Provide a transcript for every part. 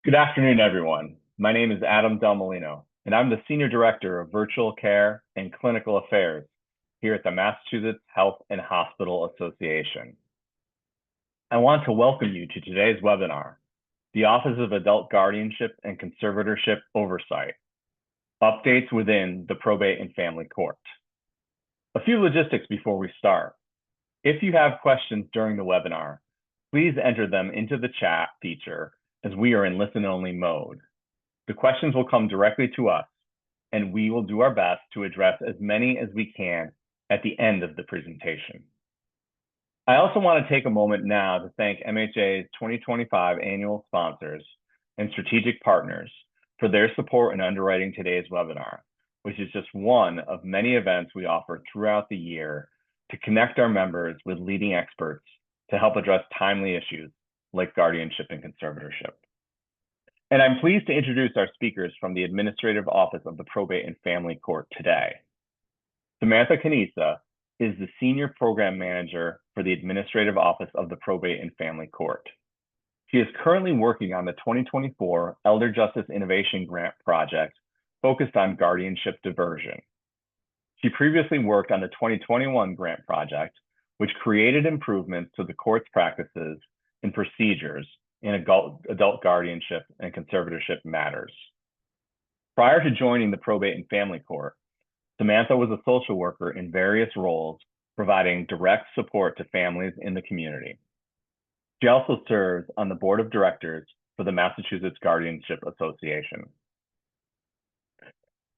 Good afternoon, everyone. My name is Adam Del Molino, and I'm the Senior Director of Virtual Care and Clinical Affairs here at the Massachusetts Health and Hospital Association. I want to welcome you to today's webinar, the Office of Adult Guardianship and Conservatorship Oversight, Updates within the Probate and Family Court. A few logistics before we start. If you have questions during the webinar, please enter them into the chat feature as we are in listen-only mode. The questions will come directly to us, and we will do our best to address as many as we can at the end of the presentation. I also want to take a moment now to thank MHA's 2025 annual sponsors and strategic partners for their support in underwriting today's webinar, which is just one of many events we offer throughout the year to connect our members with leading experts to help address timely issues like guardianship and conservatorship. And I'm pleased to introduce our speakers from the Administrative Office of the Probate and Family Court today. Samantha Canisa is the Senior Program Manager for the Administrative Office of the Probate and Family Court. She is currently working on the 2024 Elder Justice Innovation Grant project focused on guardianship diversion. She previously worked on the 2021 grant project, which created improvements to the court's practices and procedures in adult guardianship and conservatorship matters. Prior to joining the Probate and Family Court, Samantha was a social worker in various roles, providing direct support to families in the community. She also serves on the board of directors for the Massachusetts Guardianship Association.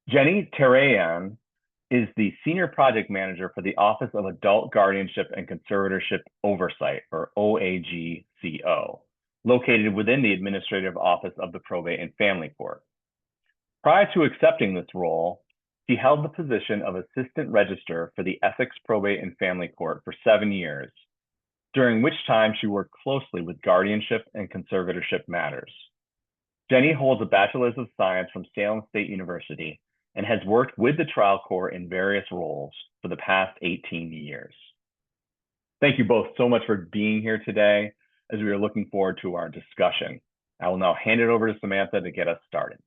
Jenny Terayan is the Senior Project Manager for the Office of Adult Guardianship and Conservatorship Oversight, or OAGCO, located within the Administrative Office of the Probate and Family Court. Prior to accepting this role, she held the position of Assistant Registrar for the Essex Probate and Family Court for 7 years, during which time she worked closely with guardianship and conservatorship matters. Jenny holds a Bachelor's of Science from Salem State University and has worked with the trial court in various roles for the past 18 years. Thank you both so much for being here today as we are looking forward to our discussion. I will now hand it over to Samantha to get us started.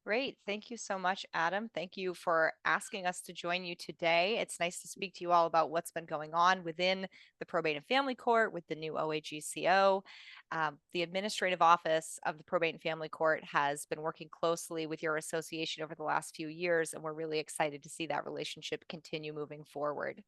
Great. Thank you so much, Adam. Thank you for asking us to join you today. It's nice to speak to you all about what's been going on within the Probate and Family Court with the new OAGCO. The Administrative Office of the Probate and Family Court has been working closely with your association over the last few years, and we're really excited to see that relationship continue moving forward.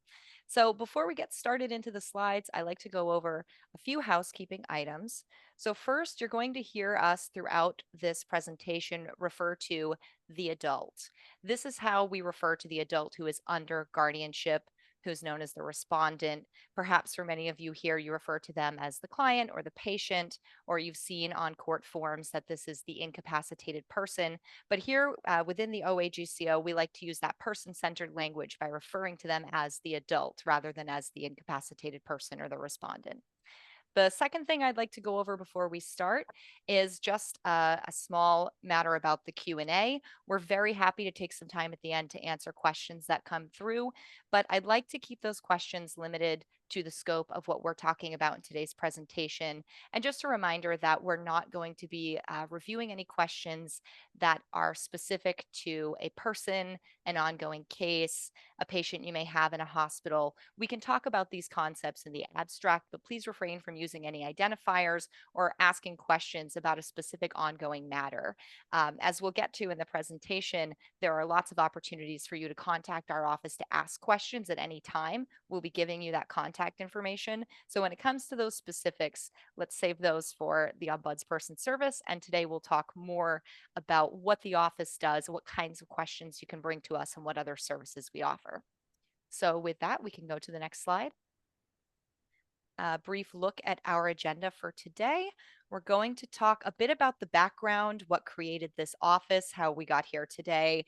So before we get started into the slides, I like to go over a few housekeeping items. So first, you're going to hear us throughout this presentation refer to the adult. This is how we refer to the adult who is under guardianship, who's known as the respondent. Perhaps for many of you here, you refer to them as the client or the patient, or you've seen on court forms that this is the incapacitated person. But here within the OAGCO, we like to use that person-centered language by referring to them as the adult rather than as the incapacitated person or the respondent. The second thing I'd like to go over before we start is just a small matter about the Q&A. We're very happy to take some time at the end to answer questions that come through, but I'd like to keep those questions limited to the scope of what we're talking about in today's presentation. And just a reminder that we're not going to be reviewing any questions that are specific to a person, an ongoing case, a patient you may have in a hospital. We can talk about these concepts in the abstract, but please refrain from using any identifiers or asking questions about a specific ongoing matter. As we'll get to in the presentation, there are lots of opportunities for you to contact our office to ask questions at any time. We'll be giving you that contact information. So when it comes to those specifics, let's save those for the Ombudsperson Service. And today we'll talk more about what the office does, what kinds of questions you can bring to us, and what other services we offer. So with that, we can go to the next slide. A brief look at our agenda for today. We're going to talk a bit about the background, what created this office, how we got here today,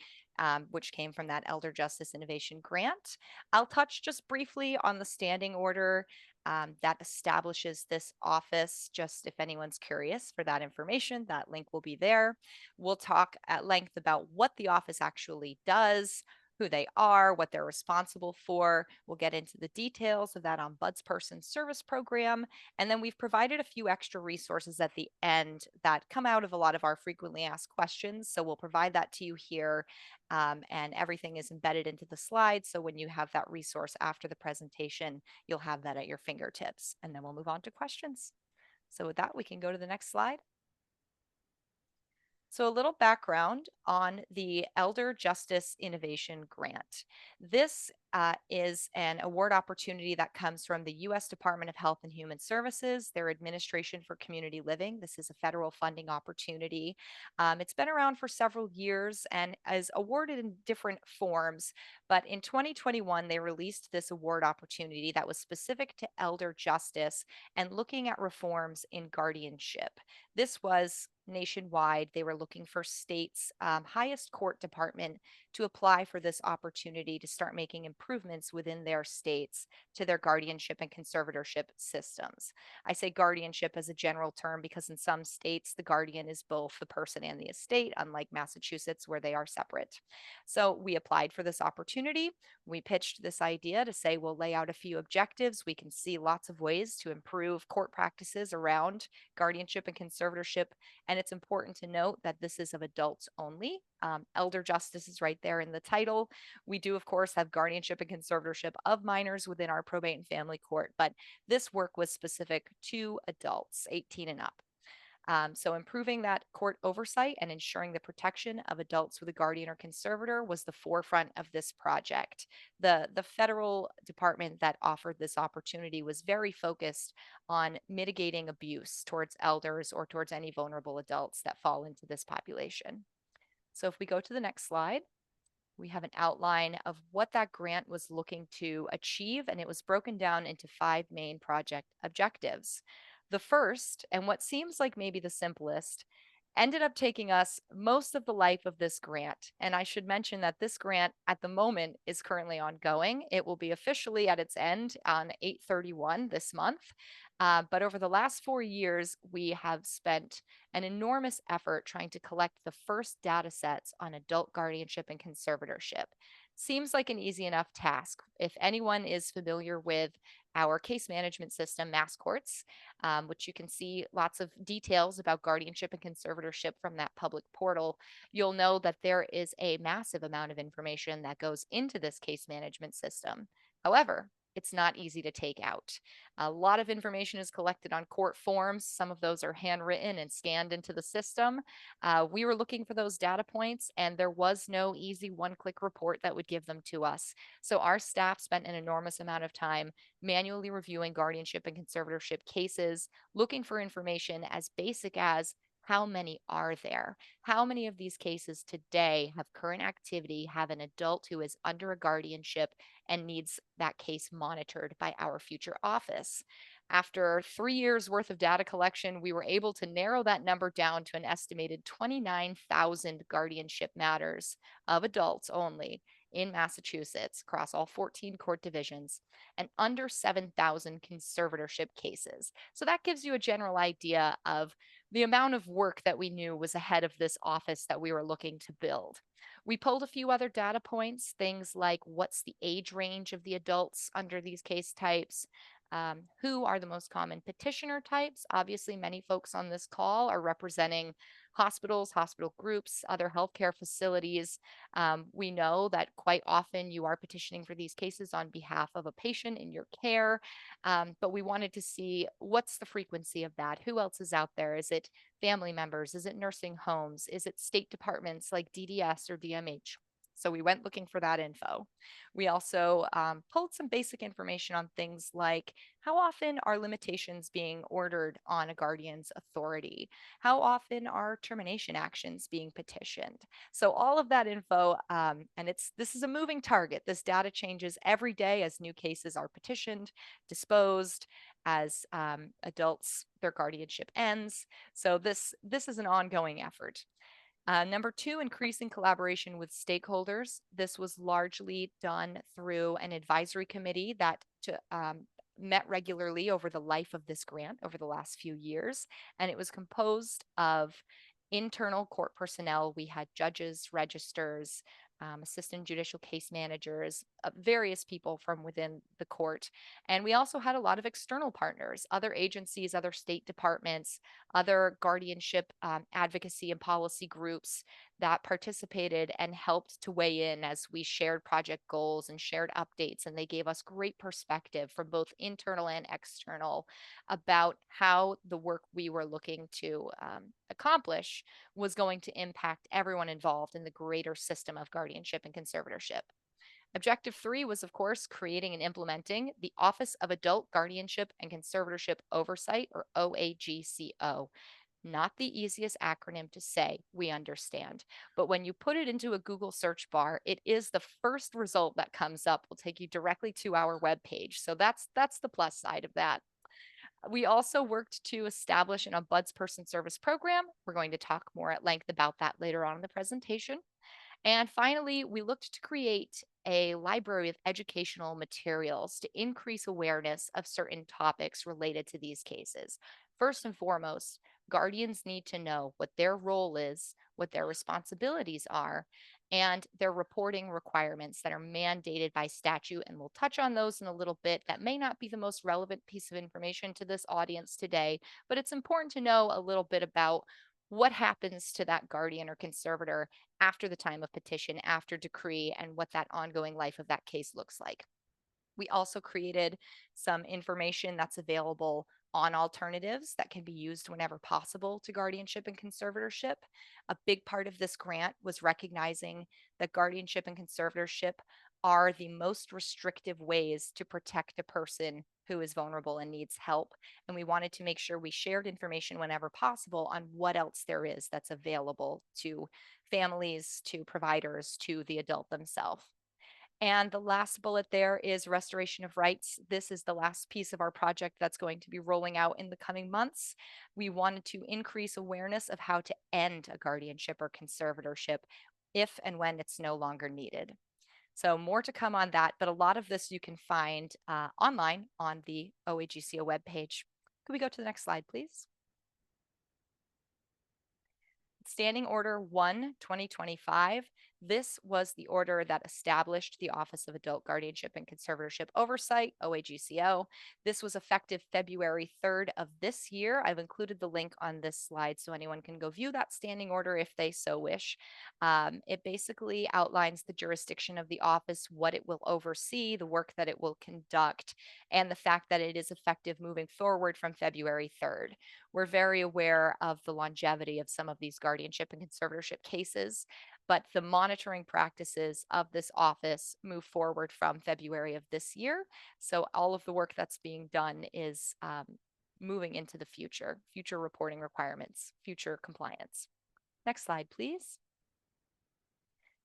which came from that Elder Justice Innovation Grant. I'll touch just briefly on the standing order that establishes this office, just if anyone's curious for that information, that link will be there. We'll talk at length about what the office actually does, who they are, what they're responsible for. We'll get into the details of that Ombudsperson Service Program. And then we've provided a few extra resources at the end that come out of a lot of our frequently asked questions. So we'll provide that to you here. And everything is embedded into the slides. So when you have that resource after the presentation, you'll have that at your fingertips. And then we'll move on to questions. So with that, we can go to the next slide. So, a little background on the Elder Justice Innovation Grant. This is an award opportunity that comes from the U.S. Department of Health and Human Services, their Administration for Community Living. This is a federal funding opportunity. It's been around for several years and is awarded in different forms. But in 2021, they released this award opportunity that was specific to elder justice and looking at reforms in guardianship. This was nationwide. They were looking for states' highest court department to apply for this opportunity to start making improvements within their states to their guardianship and conservatorship systems. I say guardianship as a general term because in some states, the guardian is both the person and the estate, unlike Massachusetts, where they are separate. So we applied for this opportunity. We pitched this idea to say we'll lay out a few objectives. We can see lots of ways to improve court practices around guardianship and conservatorship. And it's important to note that this is of adults only. Elder justice is right there in the title. We do, of course, have guardianship and conservatorship of minors within our probate and family court, but this work was specific to adults 18 and up. So improving that court oversight and ensuring the protection of adults with a guardian or conservator was the forefront of this project. The federal department that offered this opportunity was very focused on mitigating abuse towards elders or towards any vulnerable adults that fall into this population. So if we go to the next slide, we have an outline of what that grant was looking to achieve, and it was broken down into 5 main project objectives. The first, and what seems like maybe the simplest, ended up taking us most of the life of this grant. And I should mention that this grant at the moment is currently ongoing. It will be officially at its end on 8/31 this month. But over the last 4 years, we have spent an enormous effort trying to collect the first data sets on adult guardianship and conservatorship. Seems like an easy enough task. If anyone is familiar with our case management system, Mass Courts, which you can see lots of details about guardianship and conservatorship from that public portal, you'll know that there is a massive amount of information that goes into this case management system. However, it's not easy to take out. A lot of information is collected on court forms. Some of those are handwritten and scanned into the system. We were looking for those data points, and there was no easy one-click report that would give them to us. So our staff spent an enormous amount of time manually reviewing guardianship and conservatorship cases, looking for information as basic as how many are there? How many of these cases today have current activity, have an adult who is under a guardianship and needs that case monitored by our future office? After 3 years worth of data collection, we were able to narrow that number down to an estimated 29,000 guardianship matters of adults only in Massachusetts across all 14 court divisions and under 7,000 conservatorship cases. So that gives you a general idea of the amount of work that we knew was ahead of this office that we were looking to build. We pulled a few other data points, things like what's the age range of the adults under these case types, who are the most common petitioner types. Obviously, many folks on this call are representing hospitals, hospital groups, other healthcare facilities. We know that quite often you are petitioning for these cases on behalf of a patient in your care, but we wanted to see what's the frequency of that? Who else is out there? Is it family members? Is it nursing homes? Is it state departments like DDS or DMH? So we went looking for that info. We also pulled some basic information on things like how often are limitations being ordered on a guardian's authority? How often are termination actions being petitioned? So all of that info, and this is a moving target. This data changes every day as new cases are petitioned, disposed, as adults their guardianship ends. So this is an ongoing effort. Number 2, increasing collaboration with stakeholders. This was largely done through an advisory committee that met regularly over the life of this grant over the last few years. And it was composed of internal court personnel. We had judges, registers, assistant judicial case managers, various people from within the court. And we also had a lot of external partners, other agencies, other state departments, other guardianship advocacy and policy groups that participated and helped to weigh in as we shared project goals and shared updates. And they gave us great perspective from both internal and external about how the work we were looking to accomplish was going to impact everyone involved in the greater system of guardianship and conservatorship. Objective 3 was, of course, creating and implementing the Office of Adult Guardianship and Conservatorship Oversight, or OAGCO. Not the easiest acronym to say, we understand. But when you put it into a Google search bar, it is the first result that comes up. Will take you directly to our webpage. So that's the plus side of that. We also worked to establish an Ombudsperson Service Program. We're going to talk more at length about that later on in the presentation. And finally, we looked to create a library of educational materials to increase awareness of certain topics related to these cases. First and foremost, guardians need to know what their role is, what their responsibilities are, and their reporting requirements that are mandated by statute. And we'll touch on those in a little bit. That may not be the most relevant piece of information to this audience today, but it's important to know a little bit about what happens to that guardian or conservator after the time of petition, after decree, and what that ongoing life of that case looks like. We also created some information that's available on alternatives that can be used whenever possible to guardianship and conservatorship. A big part of this grant was recognizing that guardianship and conservatorship are the most restrictive ways to protect a person who is vulnerable and needs help. And we wanted to make sure we shared information whenever possible on what else there is that's available to families, to providers, to the adult themselves. And the last bullet there is restoration of rights. This is the last piece of our project that's going to be rolling out in the coming months. We wanted to increase awareness of how to end a guardianship or conservatorship if and when it's no longer needed. So more to come on that, but a lot of this you can find online on the OAGCO webpage. Could we go to the next slide, please? Standing Order 1, 2025. This was the order that established the Office of Adult Guardianship and Conservatorship Oversight, OAGCO. This was effective February 3rd of this year. I've included the link on this slide so anyone can go view that standing order if they so wish. It basically outlines the jurisdiction of the office, what it will oversee, the work that it will conduct, and the fact that it is effective moving forward from February 3rd. We're very aware of the longevity of some of these guardianship and conservatorship cases, but the monitoring practices of this office move forward from February of this year. So all of the work that's being done is moving into the future reporting requirements, future compliance. Next slide, please.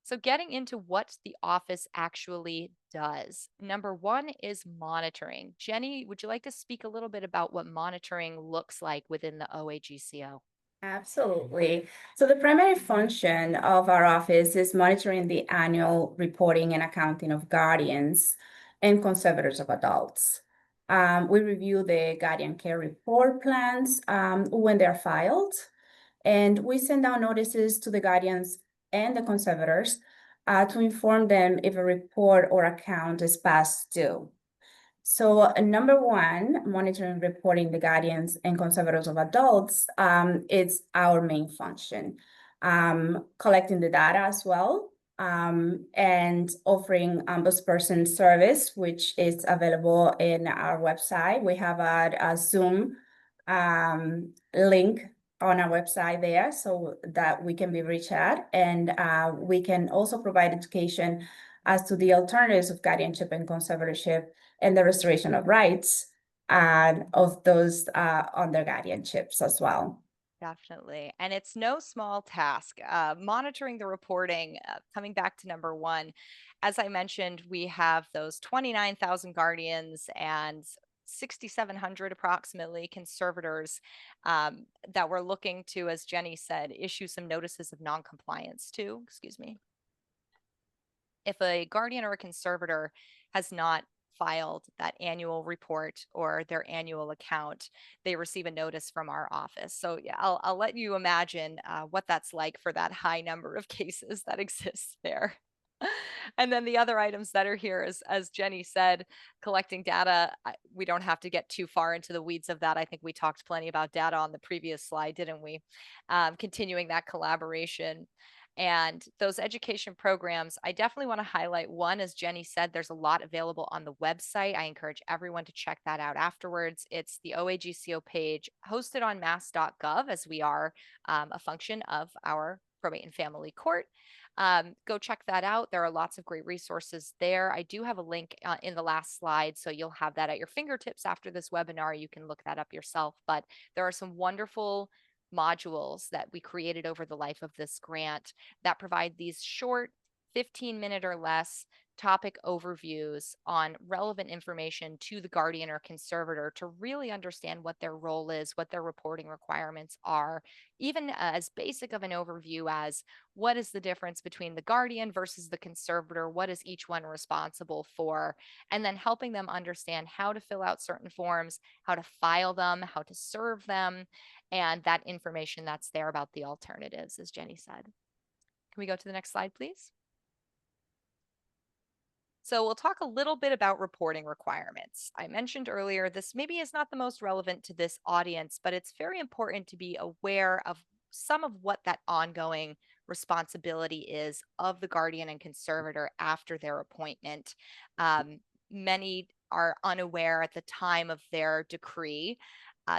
So getting into what the office actually does. Number one is monitoring. Jenny, would you like to speak a little bit about what monitoring looks like within the OAGCO? Absolutely. So the primary function of our office is monitoring the annual reporting and accounting of guardians and conservators of adults. We review the guardian care report plans when they're filed, and we send out notices to the guardians and the conservators to inform them if a report or account is past due. So number one, monitoring and reporting the guardians and conservators of adults is our main function. Collecting the data as well, and offering Ombudsperson Service, which is available in our website. We have a Zoom link on our website there so that we can be reached at, and we can also provide education as to the alternatives of guardianship and conservatorship and the restoration of rights of those under guardianships as well. Definitely. And it's no small task. Monitoring the reporting, coming back to number one, as I mentioned, we have those 29,000 guardians and 6,700 approximately conservators that we're looking to, as Jenny said, issue some notices of noncompliance to. Excuse me. If a guardian or a conservator has not filed that annual report or their annual account, they receive a notice from our office. So yeah, I'll let you imagine what that's like for that high number of cases that exists there. And then the other items that are here is, as Jenny said, collecting data. We don't have to get too far into the weeds of that. I think we talked plenty about data on the previous slide, didn't we? Continuing that collaboration. And those education programs, I definitely want to highlight one. As Jenny said, there's a lot available on the website. I encourage everyone to check that out afterwards. It's the OAGCO page hosted on mass.gov, as we are a function of our Probate and Family Court. Go check that out. There are lots of great resources there. I do have a link in the last slide, so you'll have that at your fingertips after this webinar. You can look that up yourself, but there are some wonderful modules that we created over the life of this grant that provide these short 15-minute or less topic overviews on relevant information to the guardian or conservator to really understand what their role is, what their reporting requirements are, even as basic of an overview as what is the difference between the guardian versus the conservator, what is each one responsible for, and then helping them understand how to fill out certain forms, how to file them, how to serve them, and that information that's there about the alternatives, as Jenny said. Can we go to the next slide, please? So we'll talk a little bit about reporting requirements. I mentioned earlier, this maybe is not the most relevant to this audience, but it's very important to be aware of some of what that ongoing responsibility is of the guardian and conservator after their appointment. Many are unaware at the time of their decree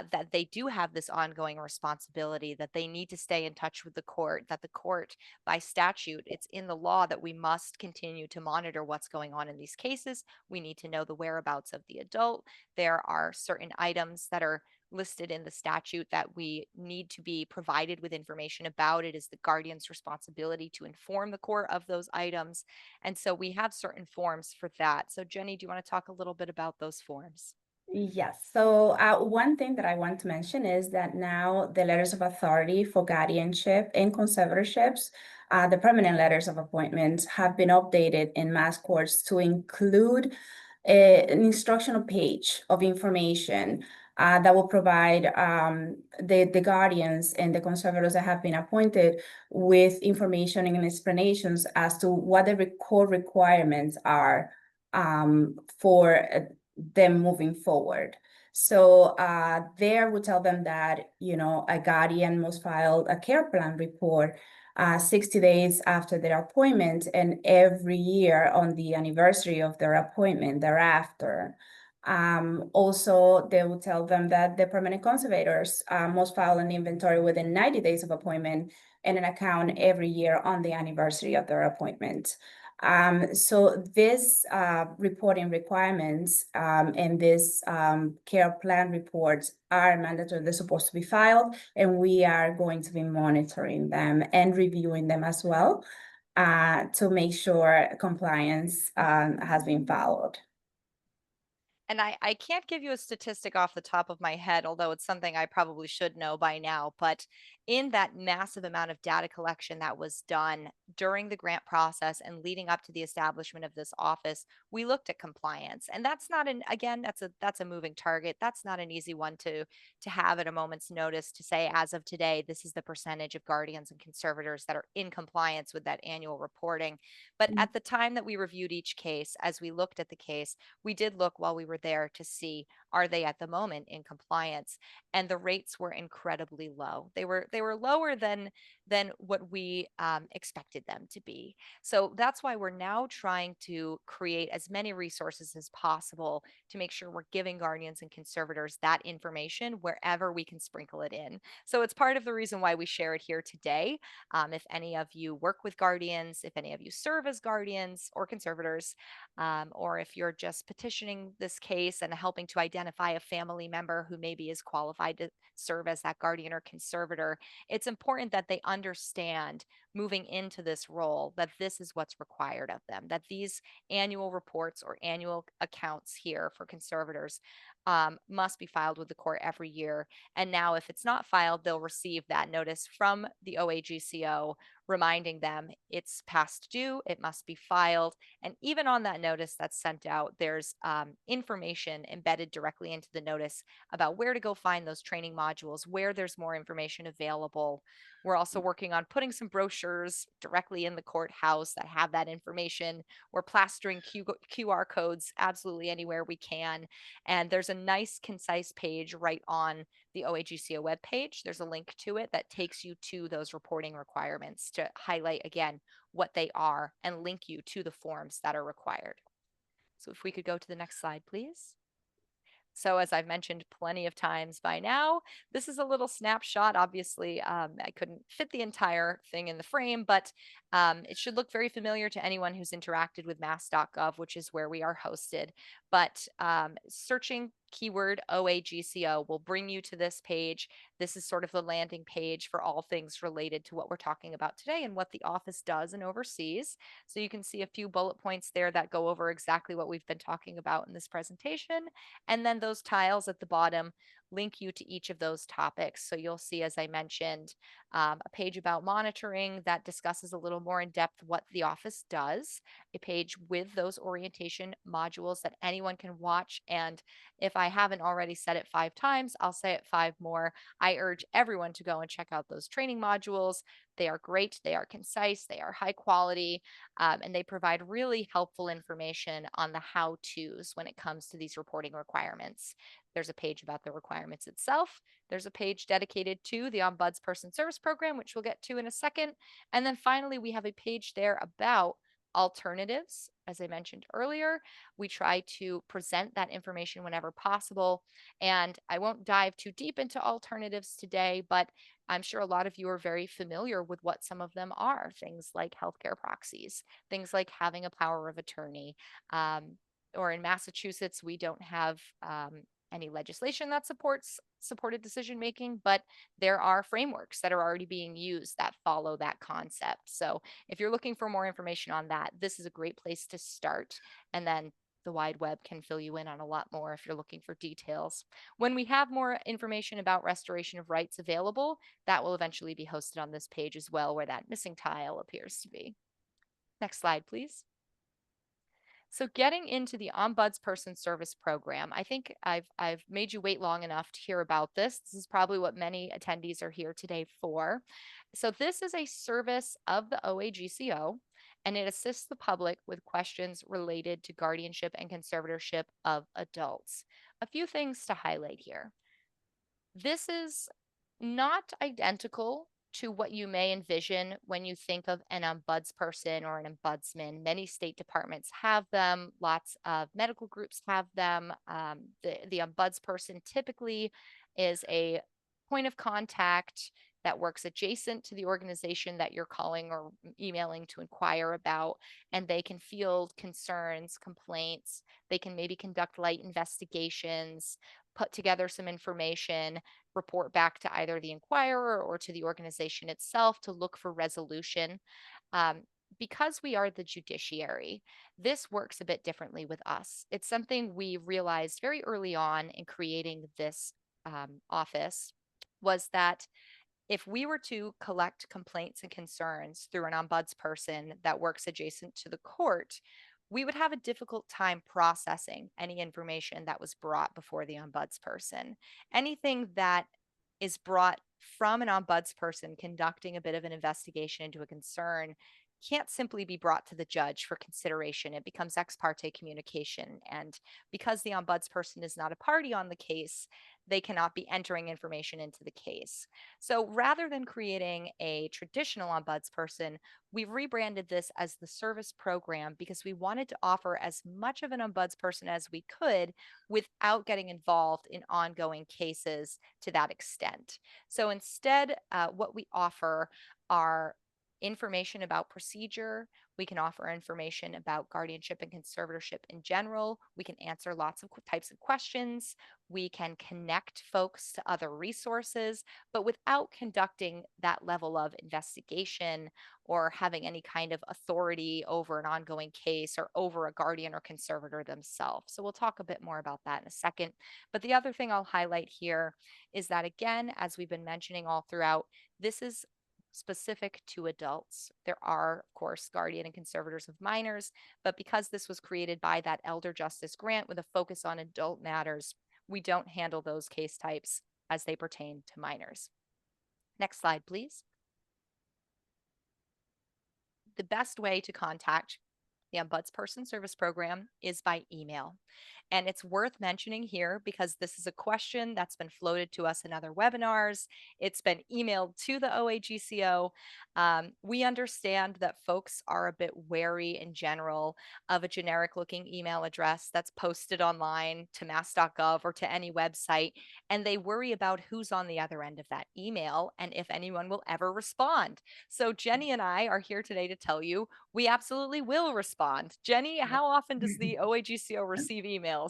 that they do have this ongoing responsibility, that they need to stay in touch with the court, that the court, by statute, it's in the law that we must continue to monitor what's going on in these cases. We need to know the whereabouts of the adult. There are certain items that are listed in the statute that we need to be provided with information about. It is the guardian's responsibility to inform the court of those items. And so we have certain forms for that. So Jenny, do you want to talk a little bit about those forms? Yes. So one thing that I want to mention is that now the letters of authority for guardianship and conservatorships, the permanent letters of appointment have been updated in mass courts to include an instructional page of information that will provide the guardians and the conservators that have been appointed with information and explanations as to what the core requirements are for them moving forward. So there we tell them that, a guardian must file a care plan report 60 days after their appointment and every year on the anniversary of their appointment thereafter. Also, they will tell them that the permanent conservators must file an inventory within 90 days of appointment and an account every year on the anniversary of their appointment. So this reporting requirements and this care plan reports are mandatory. They're supposed to be filed, and we are going to be monitoring them and reviewing them as well to make sure compliance has been followed. And I can't give you a statistic off the top of my head, although it's something I probably should know by now. But in that massive amount of data collection that was done during the grant process and leading up to the establishment of this office, we looked at compliance. And that's not again, that's a moving target. That's not an easy one to have at a moment's notice to say, as of today, this is the percentage of guardians and conservators that are in compliance with that annual reporting. But at the time that we reviewed each case, as we looked at the case, we did look while we were there to see, are they at the moment in compliance? And the rates were incredibly low. They were lower than what we expected them to be. So that's why we're now trying to create as many resources as possible to make sure we're giving guardians and conservators that information wherever we can sprinkle it in. So it's part of the reason why we share it here today. If any of you work with guardians, if any of you serve as guardians or conservators, or if you're just petitioning this case and helping to identify a family member who maybe is qualified to serve as that guardian or conservator, it's important that they understand moving into this role that this is what's required of them, that these annual reports or annual accounts here for conservators must be filed with the court every year. And now if it's not filed, they'll receive that notice from the OAGCO reminding them it's past due, it must be filed. And even on that notice that's sent out, there's information embedded directly into the notice about where to go find those training modules, where there's more information available. We're also working on putting some brochures brochures directly in the courthouse that have that information. We're plastering QR codes absolutely anywhere we can. And there's a nice, concise page right on the OAGCO webpage. There's a link to it that takes you to those reporting requirements to highlight again what they are and link you to the forms that are required. So if we could go to the next slide, please. So as I've mentioned plenty of times by now, this is a little snapshot. Obviously, I couldn't fit the entire thing in the frame, but it should look very familiar to anyone who's interacted with mass.gov, which is where we are hosted. But searching keyword OAGCO will bring you to this page. This is sort of the landing page for all things related to what we're talking about today and what the office does and oversees. So you can see a few bullet points there that go over exactly what we've been talking about in this presentation. And then those tiles at the bottom link you to each of those topics. So you'll see, as I mentioned, a page about monitoring that discusses a little more in depth what the office does, a page with those orientation modules that anyone can watch. And if I haven't already said it 5 times, I'll say it 5 more. I urge everyone to go and check out those training modules. They are great, they are concise, they are high quality, and they provide really helpful information on the how-tos when it comes to these reporting requirements. There's a page about the requirements itself. There's a page dedicated to the Ombudsperson Service Program, which we'll get to in a second. And then finally, we have a page there about alternatives. As I mentioned earlier, we try to present that information whenever possible. And I won't dive too deep into alternatives today, but I'm sure a lot of you are very familiar with what some of them are. Things like healthcare proxies, things like having a power of attorney. Or in Massachusetts, we don't have any legislation that supports supported decision making, but there are frameworks that are already being used that follow that concept. So if you're looking for more information on that, this is a great place to start. And then the wide web can fill you in on a lot more if you're looking for details. When we have more information about restoration of rights available, that will eventually be hosted on this page as well, where that missing tile appears to be. Next slide, please. So getting into the Ombudsperson Service Program, I think I've made you wait long enough to hear about this. This is probably what many attendees are here today for. So this is a service of the OAGCO, and it assists the public with questions related to guardianship and conservatorship of adults. A few things to highlight here. This is not identical to what you may envision when you think of an ombudsperson or an ombudsman. Many state departments have them, lots of medical groups have them. The ombudsperson typically is a point of contact that works adjacent to the organization that you're calling or emailing to inquire about, and they can field concerns, complaints. They can maybe conduct light investigations, put together some information, report back to either the inquirer or to the organization itself to look for resolution. Because we are the judiciary, this works a bit differently with us. It's something we realized very early on in creating this office, was that if we were to collect complaints and concerns through an ombudsperson that works adjacent to the court, we would have a difficult time processing any information that was brought before the ombudsperson. Anything that is brought from an ombudsperson conducting a bit of an investigation into a concern can't simply be brought to the judge for consideration. It becomes ex parte communication. And because the ombudsperson is not a party on the case, they cannot be entering information into the case. So rather than creating a traditional ombudsperson, we've rebranded this as the service program because we wanted to offer as much of an ombudsperson as we could without getting involved in ongoing cases to that extent. So instead, what we offer are information about procedure. We can offer information about guardianship and conservatorship in general. We can answer lots of types of questions. We can connect folks to other resources, but without conducting that level of investigation or having any kind of authority over an ongoing case or over a guardian or conservator themselves. So we'll talk a bit more about that in a second. But the other thing I'll highlight here is that, again, as we've been mentioning all throughout, this is specific to adults. There are, of course, guardian and conservators of minors, but because this was created by that elder justice grant with a focus on adult matters, we don't handle those case types as they pertain to minors. Next slide, please. the best way to contact the Ombudsperson Service Program is by email. And it's worth mentioning here because this is a question that's been floated to us in other webinars. It's been emailed to the OAGCO. We understand that folks are a bit wary in general of a generic looking email address that's posted online to mass.gov or to any website, and they worry about who's on the other end of that email and if anyone will ever respond. So Jenny and I are here today to tell you we absolutely will respond. Jenny, how often does the OAGCO receive emails?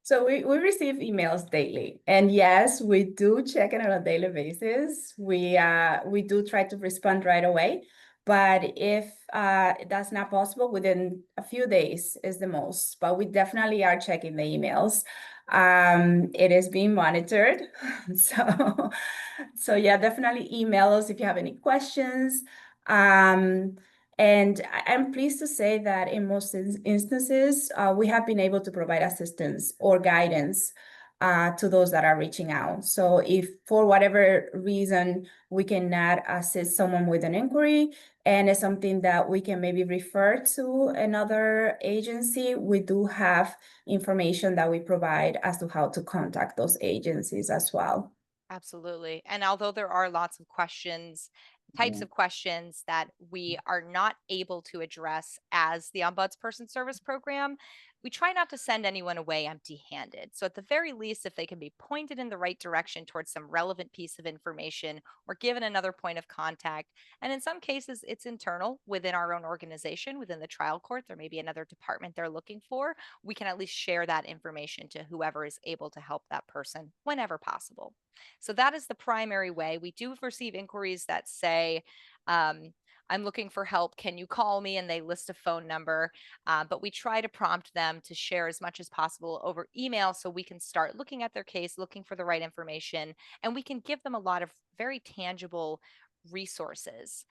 So we receive emails daily, and yes, we do check it on a daily basis. We do try to respond right away, but if that's not possible, within a few days is the most. But we definitely are checking the emails. It is being monitored, so yeah, definitely email us if you have any questions. And I'm pleased to say that in most instances, we have been able to provide assistance or guidance to those that are reaching out. So if for whatever reason we cannot assist someone with an inquiry and it's something that we can maybe refer to another agency, we do have information that we provide as to how to contact those agencies as well. Absolutely. And although there are lots of types Yeah. of questions that we are not able to address as the Ombudsperson Service Program, we try not to send anyone away empty handed. So, at the very least, if they can be pointed in the right direction towards some relevant piece of information or given another point of contact, and in some cases, it's internal within our own organization, within the trial court, there may be another department they're looking for, we can at least share that information to whoever is able to help that person whenever possible. So that is the primary way. We do receive inquiries that say, I'm looking for help. Can you call me? And they list a phone number. But we try to prompt them to share as much as possible over email so we can start looking at their case, looking for the right information, and we can give them a lot of very tangible resources.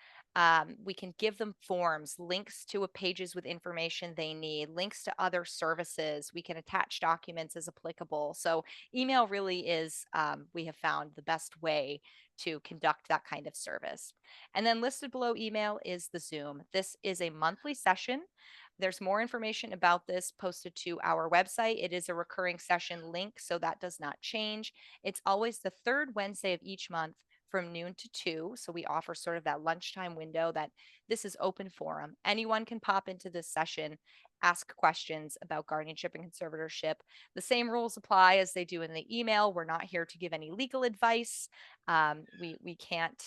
We can give them forms, links to pages with information they need, links to other services. We can attach documents as applicable. So email really is, we have found, the best way to conduct that kind of service. And then listed below email is the Zoom. This is a monthly session. There's more information about this posted to our website. It is a recurring session link, so that does not change. It's always the third Wednesday of each month from noon to 2. So we offer sort of that lunchtime window that this is open forum. Anyone can pop into this session, ask questions about guardianship and conservatorship. The same rules apply as they do in the email. We're not here to give any legal advice. We can't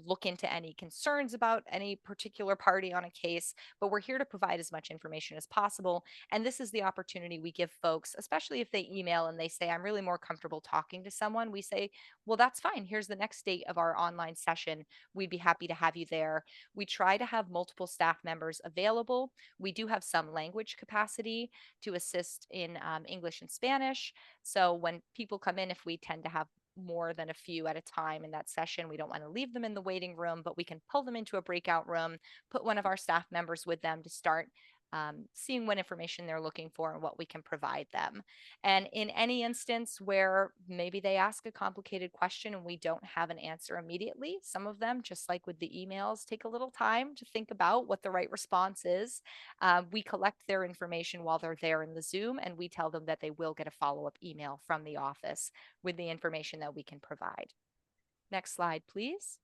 look into any concerns about any particular party on a case, but we're here to provide as much information as possible. And this is the opportunity we give folks, especially if they email and they say, I'm really more comfortable talking to someone. We say, well, that's fine. Here's the next date of our online session. We'd be happy to have you there. We try to have multiple staff members available. We do have some language capacity to assist in English and Spanish. So when people come in, if we tend to have more than a few at a time in that session, we don't want to leave them in the waiting room, but we can pull them into a breakout room, put one of our staff members with them to start seeing what information they're looking for and what we can provide them. And in any instance where maybe they ask a complicated question and we don't have an answer immediately, some of them, just like with the emails, take a little time to think about what the right response is. We collect their information while they're there in the Zoom, and we tell them that they will get a follow-up email from the office with the information that we can provide. Next slide, please.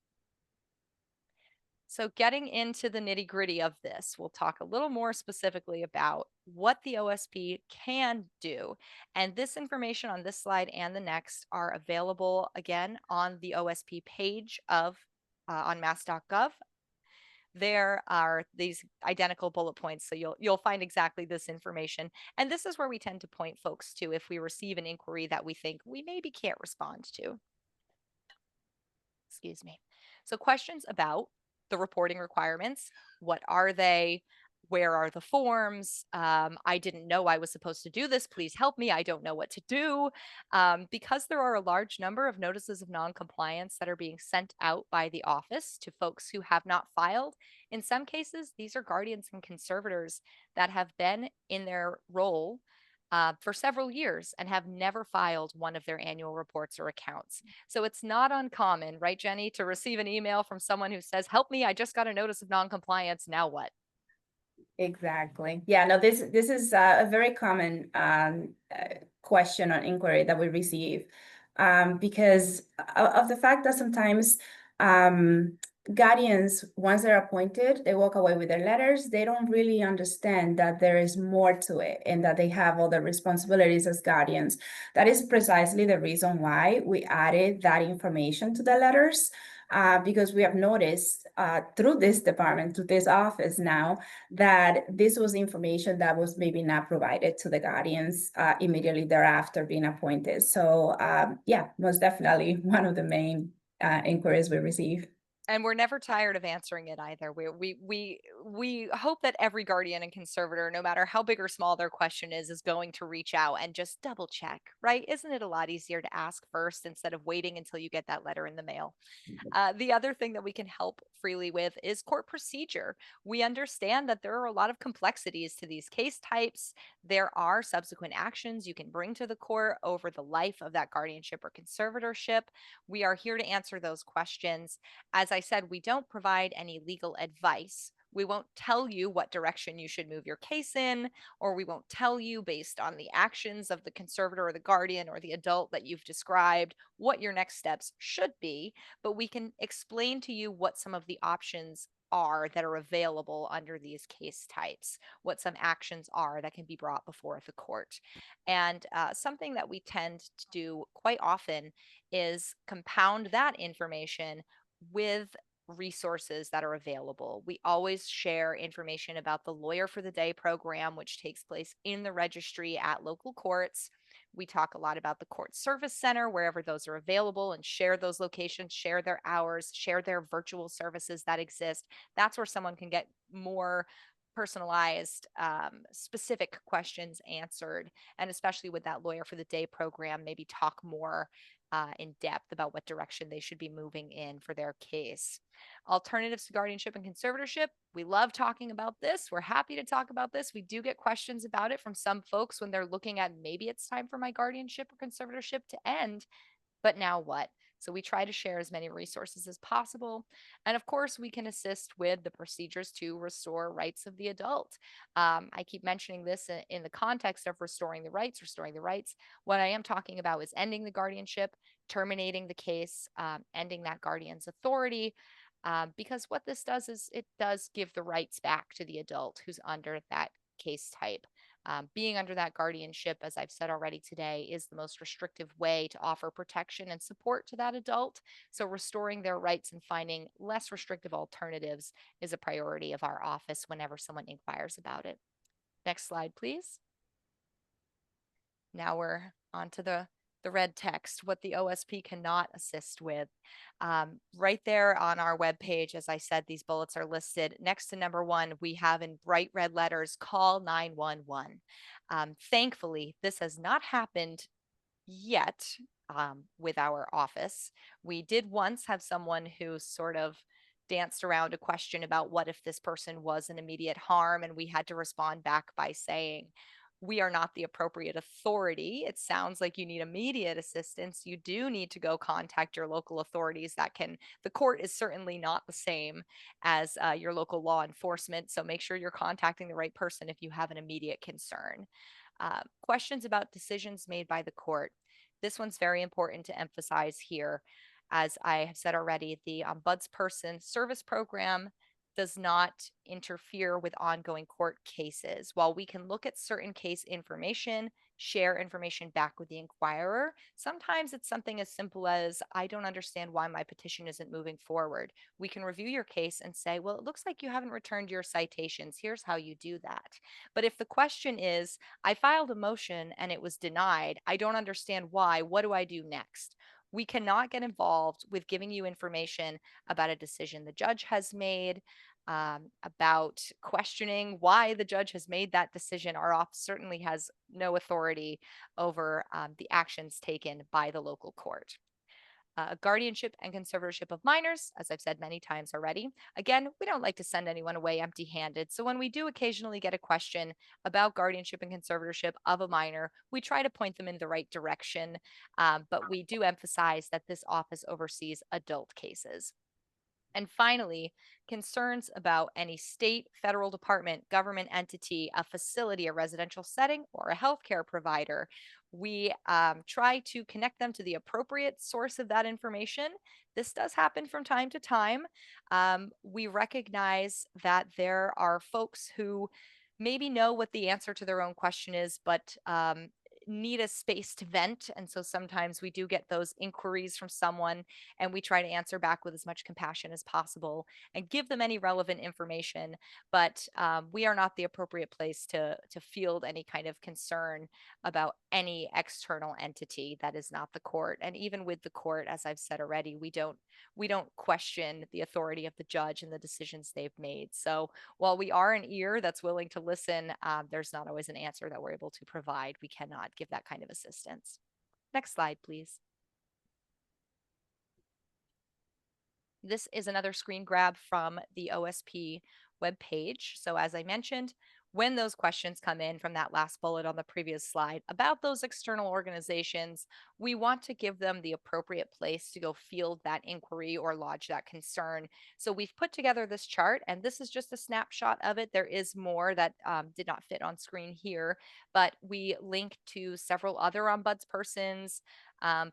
So getting into the nitty gritty of this, we'll talk a little more specifically about what the OSP can do. And this information on this slide and the next are available again on the OSP page of on mass.gov. There are these identical bullet points, so you'll find exactly this information. And this is where we tend to point folks to if we receive an inquiry that we think we maybe can't respond to. Excuse me. So questions about the reporting requirements. What are they? Where are the forms? I didn't know I was supposed to do this. Please help me. I don't know what to do. Because there are a large number of notices of noncompliance that are being sent out by the office to folks who have not filed, in some cases, these are guardians and conservators that have been in their role for several years and have never filed one of their annual reports or accounts. So it's not uncommon, right, Jenny, to receive an email from someone who says, "Help me, I just got a notice of noncompliance. Now what?" Exactly. Yeah, no, this is a very common question or inquiry that we receive because of the fact that sometimes guardians, once they're appointed, they walk away with their letters. They don't really understand that there is more to it and that they have other responsibilities as guardians. That is precisely the reason why we added that information to the letters. Because we have noticed through this department, through this office now, that this was information that was maybe not provided to the guardians immediately thereafter being appointed. So yeah, most definitely one of the main inquiries we receive. And we're never tired of answering it either. We hope that every guardian and conservator, no matter how big or small their question is going to reach out and just double check, right? Isn't it a lot easier to ask first instead of waiting until you get that letter in the mail? The other thing that we can help freely with is court procedure. We understand that there are a lot of complexities to these case types. There are subsequent actions you can bring to the court over the life of that guardianship or conservatorship. We are here to answer those questions. As I said, we don't provide any legal advice. We won't tell you what direction you should move your case in, or we won't tell you based on the actions of the conservator or the guardian or the adult that you've described what your next steps should be, but we can explain to you what some of the options are that are available under these case types, what some actions are that can be brought before the court. And something that we tend to do quite often is compound that information with resources that are available. We always share information about the Lawyer for the Day program, which takes place in the registry at local courts. We talk a lot about the court service center, wherever those are available, and share those locations, share their hours, share their virtual services that exist. That's where someone can get more personalized, specific questions answered. And especially with that Lawyer for the Day program, maybe talk more in depth about what direction they should be moving in for their case. Alternatives to guardianship and conservatorship. We love talking about this. We're happy to talk about this. We do get questions about it from some folks when they're looking at maybe it's time for my guardianship or conservatorship to end, but now what? So we try to share as many resources as possible. And of course, we can assist with the procedures to restore rights of the adult. I keep mentioning this in the context of restoring the rights, restoring the rights. What I am talking about is ending the guardianship, terminating the case, ending that guardian's authority. Because what this does is it does give the rights back to the adult who's under that case type. Being under that guardianship, as I've said already today, is the most restrictive way to offer protection and support to that adult. So restoring their rights and finding less restrictive alternatives is a priority of our office whenever someone inquires about it. Next slide, please. Now we're on to the red text, what the OSP cannot assist with. Right there on our webpage, as I said, these bullets are listed. Next to number 1, we have in bright red letters, call 911. Thankfully, this has not happened yet with our office. We did once have someone who sort of danced around a question about what if this person was an immediate harm, and we had to respond back by saying, we are not the appropriate authority. It sounds like you need immediate assistance. You do need to go contact your local authorities the court is certainly not the same as your local law enforcement. So make sure you're contacting the right person if you have an immediate concern. Questions about decisions made by the court. This one's very important to emphasize here. As I have said already, the Ombudsperson Service Program does not interfere with ongoing court cases. While we can look at certain case information, share information back with the inquirer, sometimes it's something as simple as, I don't understand why my petition isn't moving forward. We can review your case and say, well, it looks like you haven't returned your citations. Here's how you do that. But if the question is, I filed a motion and it was denied, I don't understand why, what do I do next? We cannot get involved with giving you information about a decision the judge has made, about questioning why the judge has made that decision. Our office certainly has no authority over the actions taken by the local court. guardianship and conservatorship of minors, as I've said many times already. Again, we don't like to send anyone away empty-handed. So when we do occasionally get a question about guardianship and conservatorship of a minor, we try to point them in the right direction. But we do emphasize that this office oversees adult cases. And finally, concerns about any state, federal department, government entity, a facility, a residential setting, or a healthcare provider. We try to connect them to the appropriate source of that information. This does happen from time to time. We recognize that there are folks who maybe know what the answer to their own question is, but need a space to vent. And so sometimes we do get those inquiries from someone, and we try to answer back with as much compassion as possible and give them any relevant information. But we are not the appropriate place to field any kind of concern about any external entity that is not the court. And even with the court, as I've said already, we don't question the authority of the judge and the decisions they've made. So while we are an ear that's willing to listen, there's not always an answer that we're able to provide. We cannot give that kind of assistance. Next slide, please. This is another screen grab from the OSP webpage. So as I mentioned, when those questions come in from that last bullet on the previous slide about those external organizations, we want to give them the appropriate place to go field that inquiry or lodge that concern. So we've put together this chart, and this is just a snapshot of it. There is more that did not fit on screen here, but we link to several other ombudspersons,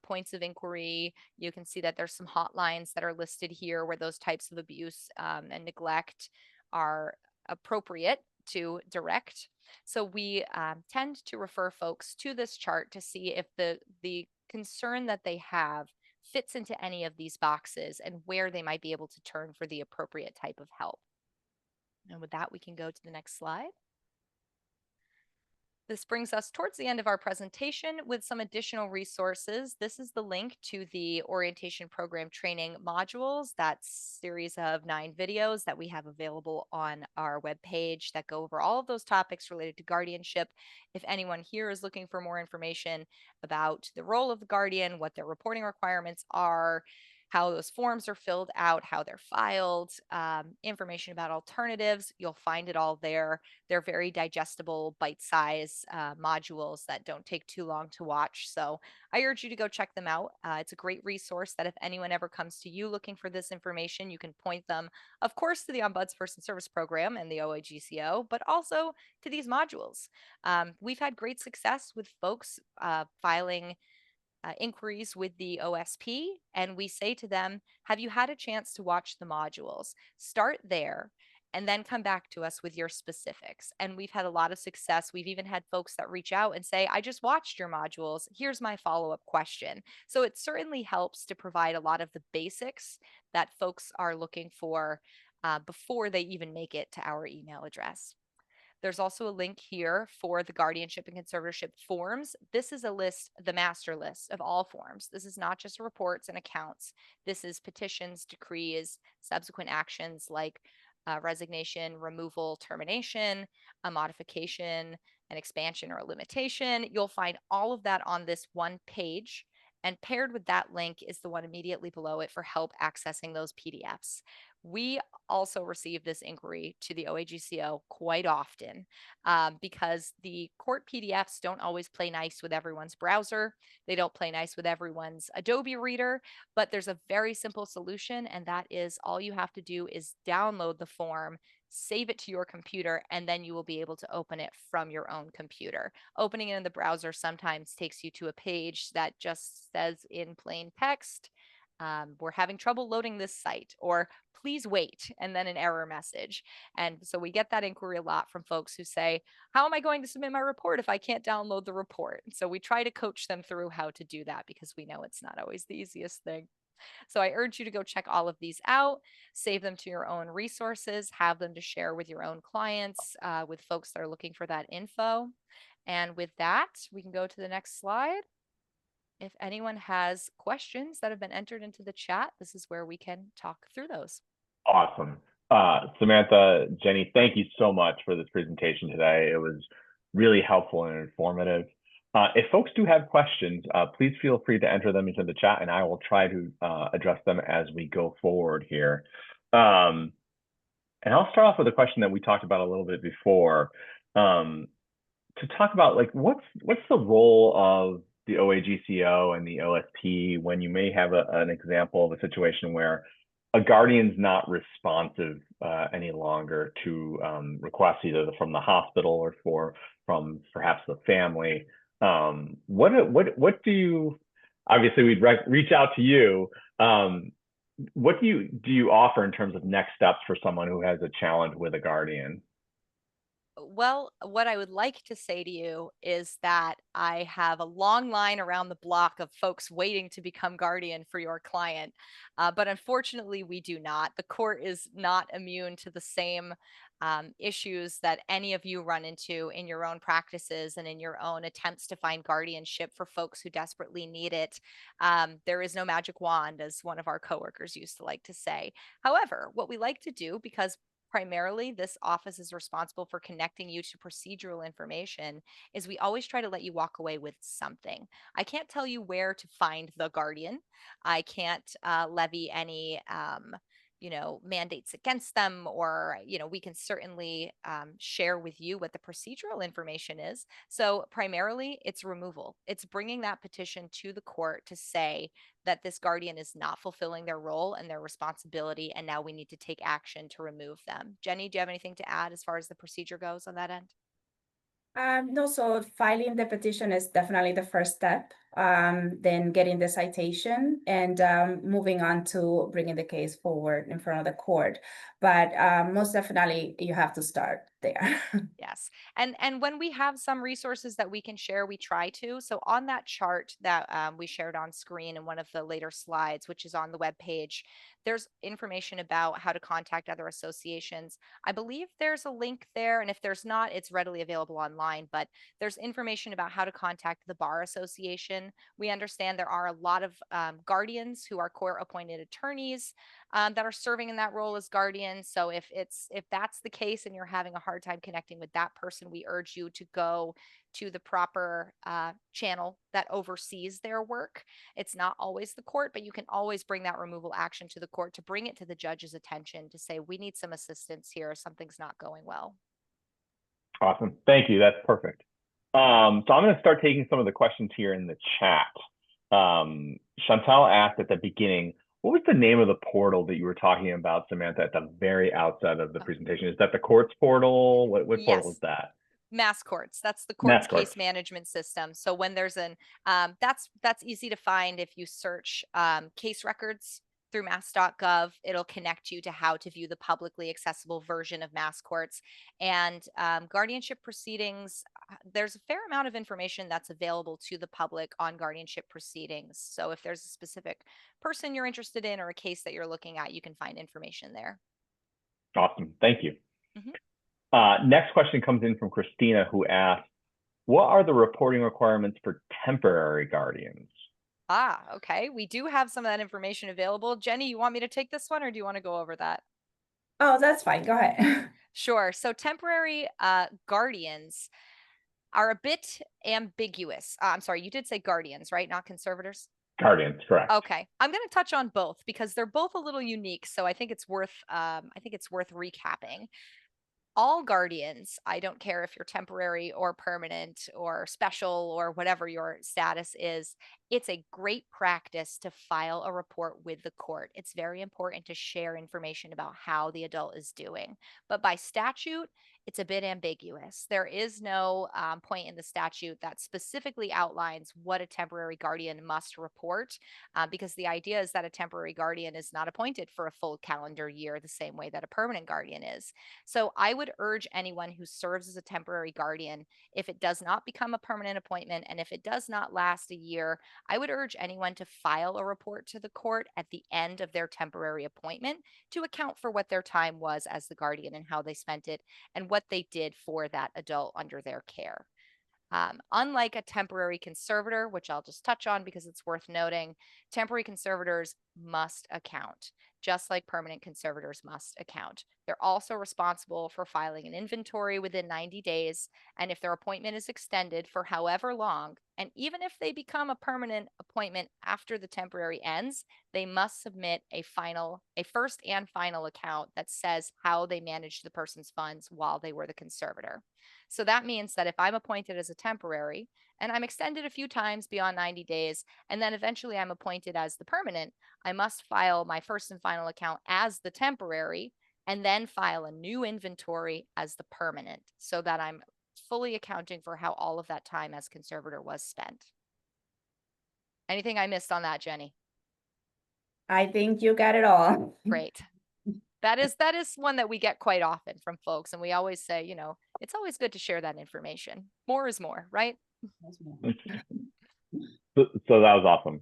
points of inquiry. You can see that there's some hotlines that are listed here where those types of abuse and neglect are appropriate to direct. So we tend to refer folks to this chart to see if the concern that they have fits into any of these boxes and where they might be able to turn for the appropriate type of help. And with that, we can go to the next slide. This brings us towards the end of our presentation with some additional resources. This is the link to the orientation program training modules, that series of 9 videos that we have available on our webpage that go over all of those topics related to guardianship. If anyone here is looking for more information about the role of the guardian, what their reporting requirements are, how those forms are filled out, how they're filed, information about alternatives, you'll find it all there. They're very digestible, bite-sized modules that don't take too long to watch. So I urge you to go check them out. It's a great resource that if anyone ever comes to you looking for this information, you can point them, of course, to the Ombudsperson Service Program and the OAGCO, but also to these modules. We've had great success with folks filing inquiries with the OSP, and we say to them, have you had a chance to watch the modules? Start there and then come back to us with your specifics. And we've had a lot of success. We've even had folks that reach out and say, I just watched your modules. Here's my follow-up question. So it certainly helps to provide a lot of the basics that folks are looking for before they even make it to our email address. There's also a link here for the guardianship and conservatorship forms. This is a list, the master list of all forms. This is not just reports and accounts. This is petitions, decrees, subsequent actions like resignation, removal, termination, a modification, an expansion, or a limitation. You'll find all of that on this one page. And paired with that link is the one immediately below it for help accessing those PDFs. We also receive this inquiry to the OAGCO quite often because the court PDFs don't always play nice with everyone's browser. They don't play nice with everyone's Adobe reader, but there's a very simple solution, and that is all you have to do is download the form, save it to your computer, and then you will be able to open it from your own computer. Opening it in the browser sometimes takes you to a page that just says in plain text, we're having trouble loading this site, or please wait, and then an error message. And so we get that inquiry a lot from folks who say, how am I going to submit my report if I can't download the report? So we try to coach them through how to do that because we know it's not always the easiest thing. So I urge you to go check all of these out, save them to your own resources, have them to share with your own clients, with folks that are looking for that info. And with that, we can go to the next slide. If anyone has questions that have been entered into the chat, this is where we can talk through those. Awesome. Samantha, Jenny, thank you so much for this presentation today. It was really helpful and informative. If folks do have questions, please feel free to enter them into the chat, and I will try to address them as we go forward here. And I'll start off with a question that we talked about a little bit before, to talk about like what's the role of the OAGCO and the OSP when you may have an example of a situation where a guardian's not responsive any longer to requests either from the hospital or from perhaps the family. What do you, obviously we'd reach out to you. What do you offer in terms of next steps for someone who has a challenge with a guardian? Well, what I would like to say to you is that I have a long line around the block of folks waiting to become guardian for your client. But unfortunately, we do not. The court is not immune to the same issues that any of you run into in your own practices and in your own attempts to find guardianship for folks who desperately need it. There is no magic wand, as one of our coworkers used to like to say. However, what we like to do, because primarily this office is responsible for connecting you to procedural information, is we always try to let you walk away with something. I can't tell you where to find the guardian. I can't levy any mandates against them, or we can certainly share with you what the procedural information is. So primarily it's removal. It's bringing that petition to the court to say that this guardian is not fulfilling their role and their responsibility, and now we need to take action to remove them. Jenny, do you have anything to add as far as the procedure goes on that end? No, so filing the petition is definitely the first step. Then getting the citation and moving on to bringing the case forward in front of the court. But most definitely, you have to start there. Yes. And when we have some resources that we can share, we try to. So on that chart that we shared on screen in one of the later slides, which is on the web page, there's information about how to contact other associations. I believe there's a link there, and if there's not, it's readily available online, but there's information about how to contact the Bar Association. We understand there are a lot of guardians who are court-appointed attorneys that are serving in that role as guardians. So if that's the case and you're having a hard time connecting with that person, we urge you to go to the proper channel that oversees their work. It's not always the court, but you can always bring that removal action to the court to bring it to the judge's attention to say, we need some assistance here. Something's not going well. Awesome. Thank you. That's perfect. So I'm going to start taking some of the questions here in the chat. Chantal asked at the beginning, what was the name of the portal that you were talking about, Samantha, at the very outset of the presentation? Is that the courts portal? What portal is that? Mass courts. That's the Mass court's courts. case management system. So when there's that's easy to find if you search case records through mass.gov. It'll connect you to how to view the publicly accessible version of mass courts and guardianship proceedings. There's a fair amount of information that's available to the public on guardianship proceedings. So if there's a specific person you're interested in or a case that you're looking at, you can find information there. Awesome. Thank you. Next question comes in from Christina, who asked, what are the reporting requirements for temporary guardians? Okay. We do have some of that information available. Jenny, you want me to take this one, or do you want to go over that? Oh, that's fine. Go ahead. Sure. So temporary guardians are a bit ambiguous. I'm sorry, you did say guardians, right? Not conservators? Guardians, correct. Okay. I'm going to touch on both because they're both a little unique. So I think it's worth recapping. All guardians, I don't care if you're temporary or permanent or special or whatever your status is, it's a great practice to file a report with the court. It's very important to share information about how the adult is doing. But by statute, it's a bit ambiguous. There is no point in the statute that specifically outlines what a temporary guardian must report, because the idea is that a temporary guardian is not appointed for a full calendar year the same way that a permanent guardian is. So I would urge anyone who serves as a temporary guardian, if it does not become a permanent appointment and if it does not last a year, I would urge anyone to file a report to the court at the end of their temporary appointment to account for what their time was as the guardian and how they spent it and what they did for that adult under their care. Unlike a temporary conservator, which I'll just touch on because it's worth noting, temporary conservators must account, just like permanent conservators must account. They're also responsible for filing an inventory within 90 days, and if their appointment is extended for however long, And even if they become a permanent appointment after the temporary ends, they must submit a first and final account that says how they managed the person's funds while they were the conservator. So that means that if I'm appointed as a temporary and I'm extended a few times beyond 90 days, and then eventually I'm appointed as the permanent, I must file my first and final account as the temporary and then file a new inventory as the permanent so that I'm fully accounting for how all of that time as conservator was spent. Anything I missed on that, Jenny? I think you got it all. Great. That is one that we get quite often from folks. And we always say, it's always good to share that information. More is more, right? So that was awesome.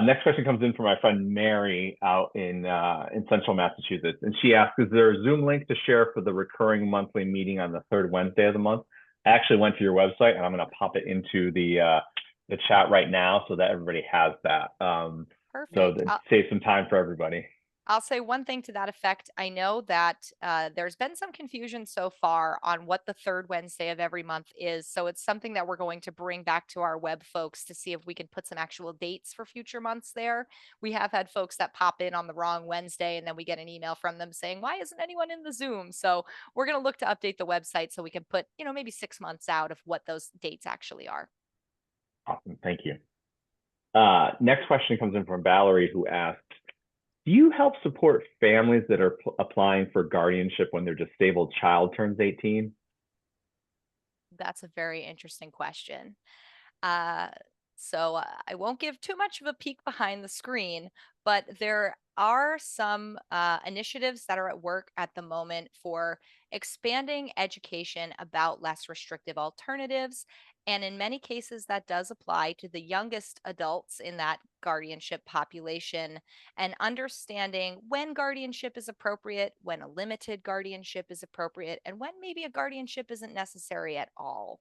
Next question comes in from my friend Mary out in central Massachusetts. And she asked, is there a Zoom link to share for the recurring monthly meeting on the third Wednesday of the month? I actually went to your website and I'm going to pop it into the chat right now so that everybody has that. Perfect. So that saves some time for everybody. I'll say one thing to that effect. I know that there's been some confusion so far on what the third Wednesday of every month is. So it's something that we're going to bring back to our web folks to see if we can put some actual dates for future months there. We have had folks that pop in on the wrong Wednesday and then we get an email from them saying, why isn't anyone in the Zoom? So we're going to look to update the website so we can put, maybe 6 months out of what those dates actually are. Awesome. Thank you. Next question comes in from Valerie, who asks, do you help support families that are applying for guardianship when their disabled child turns 18? That's a very interesting question. So I won't give too much of a peek behind the screen, but there are some initiatives that are at work at the moment for expanding education about less restrictive alternatives. And in many cases, that does apply to the youngest adults in that guardianship population, and understanding when guardianship is appropriate, when a limited guardianship is appropriate, and when maybe a guardianship isn't necessary at all.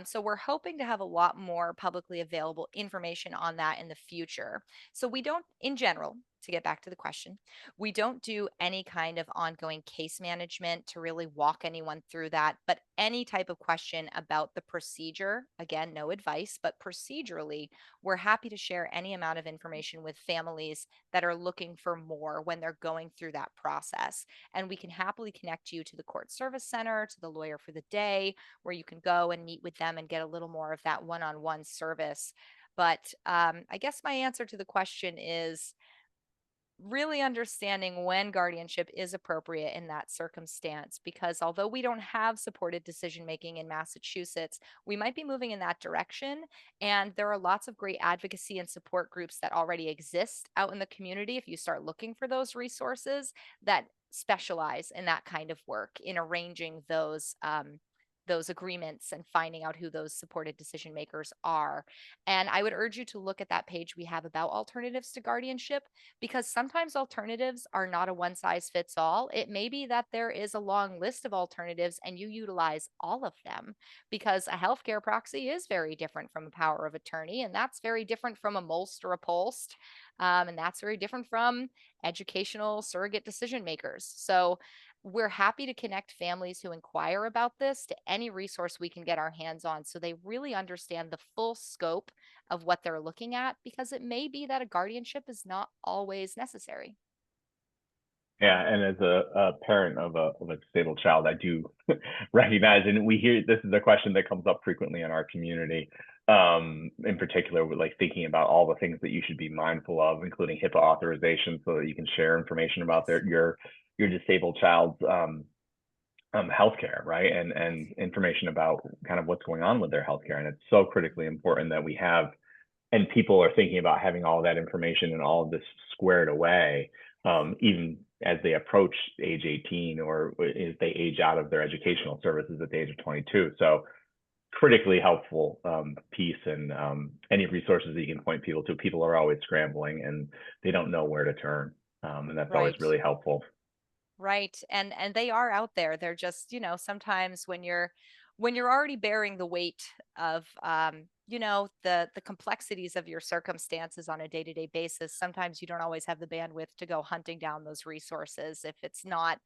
So we're hoping to have a lot more publicly available information on that in the future. So we don't, in general, to get back to the question, we don't do any kind of ongoing case management to really walk anyone through that, but any type of question about the procedure, again, no advice, but procedurally, we're happy to share any amount of information with families that are looking for more when they're going through that process. And we can happily connect you to the court service center, to the lawyer for the day, where you can go and meet with them and get a little more of that one-on-one service. But I guess my answer to the question is really understanding when guardianship is appropriate in that circumstance, because although we don't have supported decision making in Massachusetts, we might be moving in that direction. And there are lots of great advocacy and support groups that already exist out in the community, if you start looking for those resources, that specialize in that kind of work, in arranging those agreements and finding out who those supported decision makers are. And I would urge you to look at that page we have about alternatives to guardianship, because sometimes alternatives are not a one size fits all. It may be that there is a long list of alternatives and you utilize all of them, because a healthcare proxy is very different from a power of attorney, and that's very different from a MOLST or a POLST. And that's very different from educational surrogate decision makers. So we're happy to connect families who inquire about this to any resource we can get our hands on so they really understand the full scope of what they're looking at, because it may be that a guardianship is not always necessary. Yeah, and as a parent of a disabled child, I do recognize, and we hear this is a question that comes up frequently in our community, in particular with like thinking about all the things that you should be mindful of, including HIPAA authorization, so that you can share information about your disabled child's healthcare, right? And information about kind of what's going on with their healthcare. And it's so critically important that we have, and people are thinking about having all that information and all of this squared away, even as they approach age 18 or as they age out of their educational services at the age of 22. So critically helpful piece, and any resources that you can point people to. People are always scrambling and they don't know where to turn. And that's always really helpful. Right. And they are out there. They're just, sometimes when you're already bearing the weight of the complexities of your circumstances on a day-to-day basis, sometimes you don't always have the bandwidth to go hunting down those resources if it's not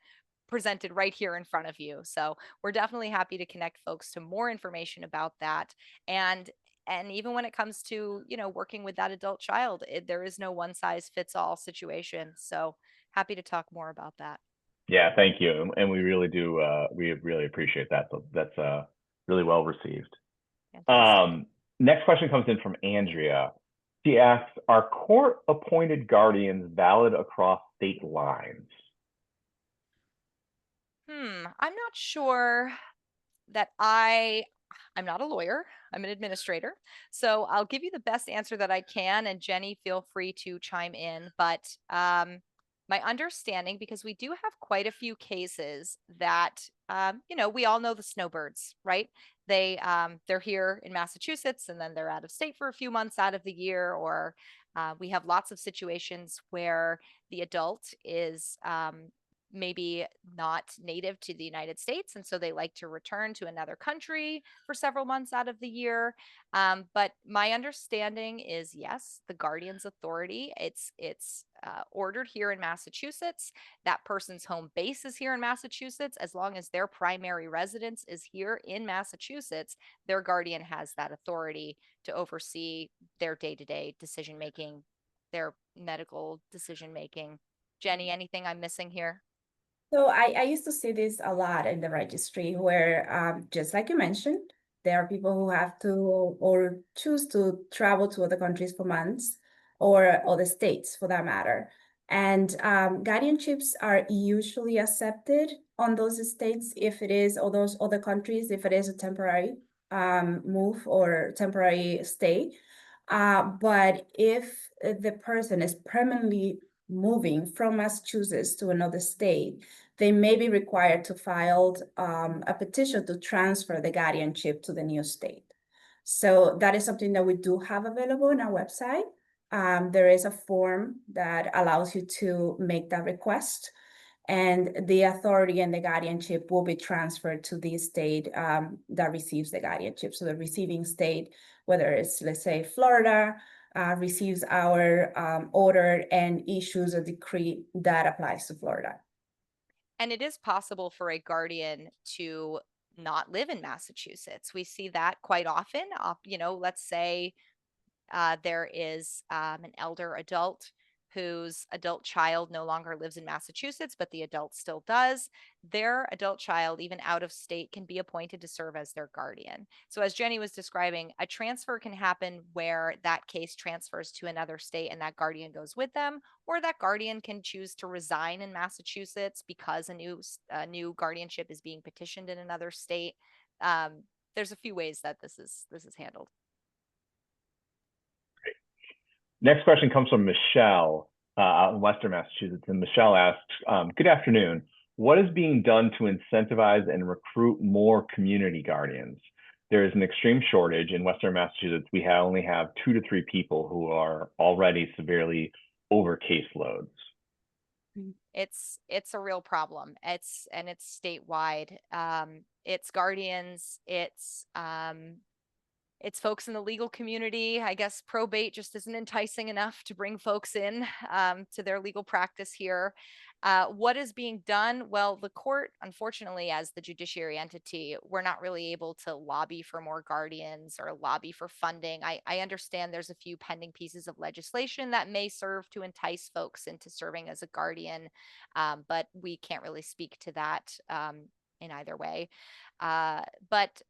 presented right here in front of you. So we're definitely happy to connect folks to more information about that. And And even when it comes to, working with that adult child, there is no one size fits all situation. So happy to talk more about that. Yeah, thank you. And we really do, we really appreciate that. So that's really well received. Fantastic. Next question comes in from Andrea. She asks, are court-appointed guardians valid across state lines? I'm not sure that I'm not a lawyer. I'm an administrator. So I'll give you the best answer that I can. And Jenny, feel free to chime in. But my understanding, because we do have quite a few cases that, we all know the snowbirds, right? They're here in Massachusetts and then they're out of state for a few months out of the year, or we have lots of situations where the adult is maybe not native to the United States, and so they like to return to another country for several months out of the year. But my understanding is, yes, the guardian's authority, it's ordered here in Massachusetts. That person's home base is here in Massachusetts. As long as their primary residence is here in Massachusetts, their guardian has that authority to oversee their day-to-day decision making, their medical decision making. Jenny, anything I'm missing here? So I used to see this a lot in the registry where, just like you mentioned, there are people who have to or choose to travel to other countries for months or other states for that matter. And guardianships are usually accepted on those states if it is, or those other countries, if it is a temporary move or temporary stay. But if the person is permanently moving from Massachusetts to another state, they may be required to file a petition to transfer the guardianship to the new state. So that is something that we do have available on our website. There is a form that allows you to make that request, and the authority and the guardianship will be transferred to the state that receives the guardianship. So the receiving state, whether it's, let's say, Florida, receives our order and issues a decree that applies to Florida. And it is possible for a guardian to not live in Massachusetts. We see that quite often. Let's say there is an elder adult whose adult child no longer lives in Massachusetts, but the adult still does. Their adult child, even out of state, can be appointed to serve as their guardian. So as Jenny was describing, a transfer can happen where that case transfers to another state and that guardian goes with them, or that guardian can choose to resign in Massachusetts because a new guardianship is being petitioned in another state. There's a few ways that this is handled. Next question comes from Michelle out in Western Massachusetts. And Michelle asks, good afternoon. What is being done to incentivize and recruit more community guardians? There is an extreme shortage in Western Massachusetts. We only have 2 to 3 people who are already severely over caseloads. It's a real problem. It's statewide. It's guardians, it's folks in the legal community. I guess probate just isn't enticing enough to bring folks in to their legal practice here. What is being done? Well, the court, unfortunately, as the judiciary entity, we're not really able to lobby for more guardians or lobby for funding. I understand there's a few pending pieces of legislation that may serve to entice folks into serving as a guardian, but we can't really speak to that in either way. But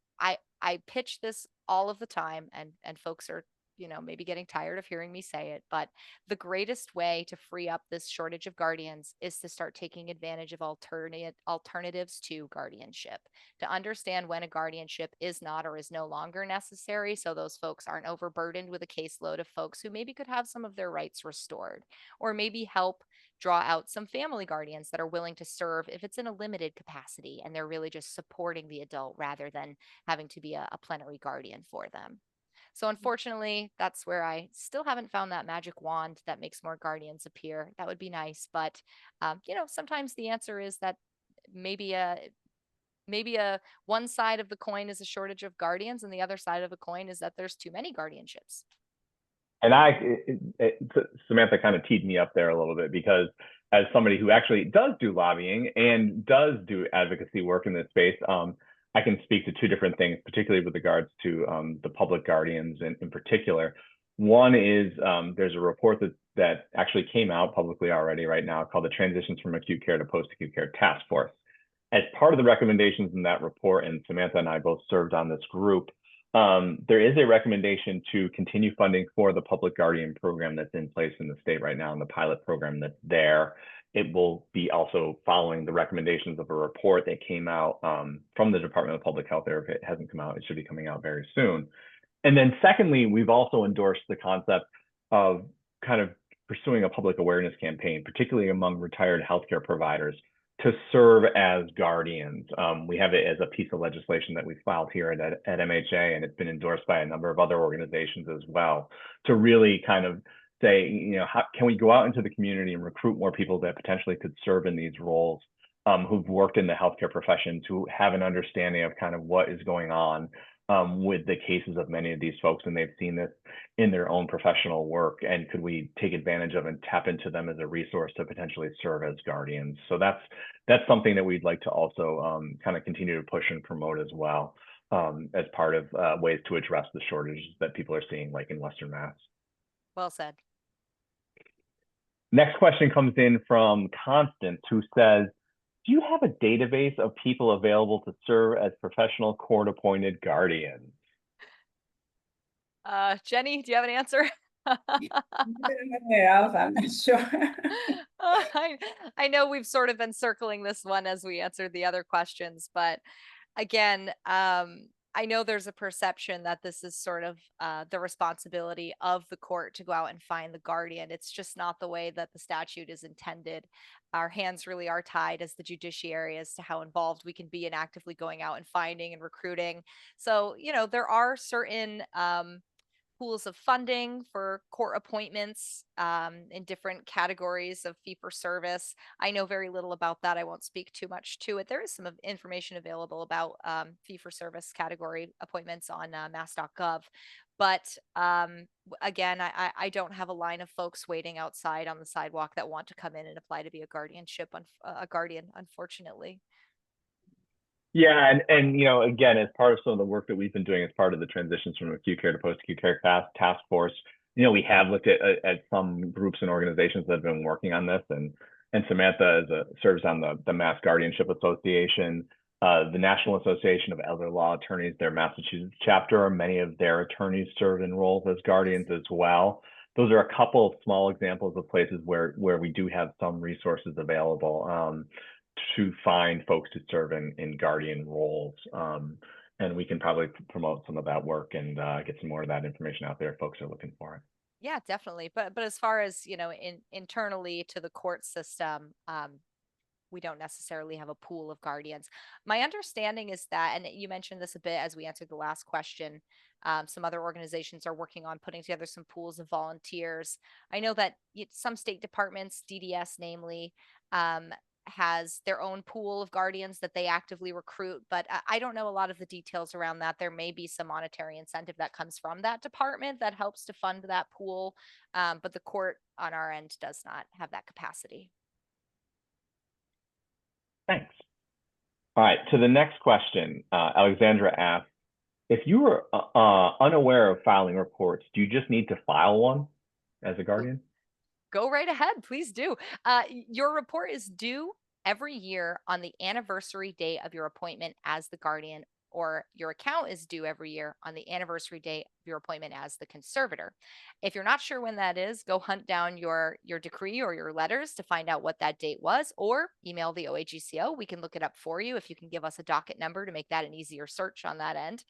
I pitch this all of the time, and folks are, maybe getting tired of hearing me say it, but the greatest way to free up this shortage of guardians is to start taking advantage of alternatives to guardianship, to understand when a guardianship is not or is no longer necessary, so those folks aren't overburdened with a caseload of folks who maybe could have some of their rights restored, or maybe help draw out some family guardians that are willing to serve if it's in a limited capacity and they're really just supporting the adult rather than having to be a plenary guardian for them. So unfortunately, that's where I still haven't found that magic wand that makes more guardians appear. That would be nice, but sometimes the answer is that maybe a one side of the coin is a shortage of guardians, and the other side of the coin is that there's too many guardianships. And Samantha kind of teed me up there a little bit, because as somebody who actually does do lobbying and does do advocacy work in this space, I can speak to two different things, particularly with regards to the public guardians in particular. One is there's a report that actually came out publicly already right now called the Transitions from Acute Care to Post-Acute Care Task Force. As part of the recommendations in that report, and Samantha and I both served on this group, there is a recommendation to continue funding for the public guardian program that's in place in the state right now, and the pilot program that's there. It will be also following the recommendations of a report that came out from the Department of Public Health. There, if it hasn't come out, it should be coming out very soon. And then secondly, we've also endorsed the concept of kind of pursuing a public awareness campaign, particularly among retired healthcare providers, to serve as guardians. We have it as a piece of legislation that we filed here at MHA, and it's been endorsed by a number of other organizations as well, to really kind of say, you know, how can we go out into the community and recruit more people that potentially could serve in these roles, who've worked in the healthcare profession, to have an understanding of kind of what is going on with the cases of many of these folks, and they've seen this in their own professional work, and could we take advantage of and tap into them as a resource to potentially serve as guardians? So that's something that we'd like to also kind of continue to push and promote as well, as part of ways to address the shortages that people are seeing, like in Western Mass. Well said. Next question comes in from Constance, who says, do you have a database of people available to serve as professional court-appointed guardians? Jenny, do you have an answer? I'm not sure. I know we've sort of been circling this one as we answered the other questions, but again, I know there's a perception that this is sort of the responsibility of the court to go out and find the guardian. It's just not the way that the statute is intended. Our hands really are tied as the judiciary as to how involved we can be in actively going out and finding and recruiting. So, you know, there are certain pools of funding for court appointments in different categories of fee for service. I know very little about that. I won't speak too much to it. There is some information available about fee for service category appointments on mass.gov. But again, I don't have a line of folks waiting outside on the sidewalk that want to come in and apply to be a guardian, unfortunately. Yeah, and you know, again, as part of some of the work that we've been doing as part of the Transitions from Acute Care to Post-Acute Care Task Force, you know, we have looked at some groups and organizations that have been working on this, and Samantha serves on the Mass Guardianship Association, the National Association of Elder Law Attorneys, their Massachusetts chapter. Many of their attorneys serve in roles as guardians as well. Those are a couple of small examples of places where we do have some resources available to find folks to serve in guardian roles. And we can probably promote some of that work and get some more of that information out there if folks are looking for it. Yeah, definitely. But as far as, you know, internally to the court system, we don't necessarily have a pool of guardians. My understanding is that, and you mentioned this a bit as we answered the last question, some other organizations are working on putting together some pools of volunteers. I know that some state departments, DDS namely, has their own pool of guardians that they actively recruit, but I don't know a lot of the details around that. There may be some monetary incentive that comes from that department that helps to fund that pool, but the court on our end does not have that capacity. Thanks. All right, to the next question, Alexandra asks, if you were unaware of filing reports, do you just need to file one as a guardian? Go right ahead, please do. Your report is due every year on the anniversary date of your appointment as the guardian, or your account is due every year on the anniversary date of your appointment as the conservator. If you're not sure when that is, go hunt down your decree or your letters to find out what that date was, or email the OAGCO. We can look it up for you if you can give us a docket number to make that an easier search on that end.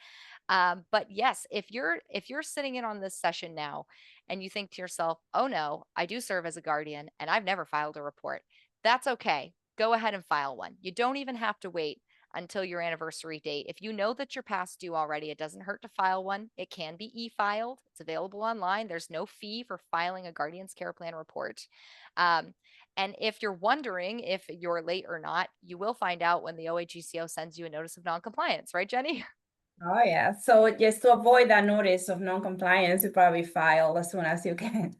But yes, if you're sitting in on this session now and you think to yourself, oh no, I do serve as a guardian and I've never filed a report, that's okay. Go ahead and file one. You don't even have to wait until your anniversary date. If you know that you're past due already, it doesn't hurt to file one. It can be e-filed. It's available online. There's no fee for filing a guardian's care plan report. And if you're wondering if you're late or not, you will find out when the OAGCO sends you a notice of noncompliance, right, Jenny? Oh, yeah. So just to avoid that notice of non-compliance, you probably file as soon as you can.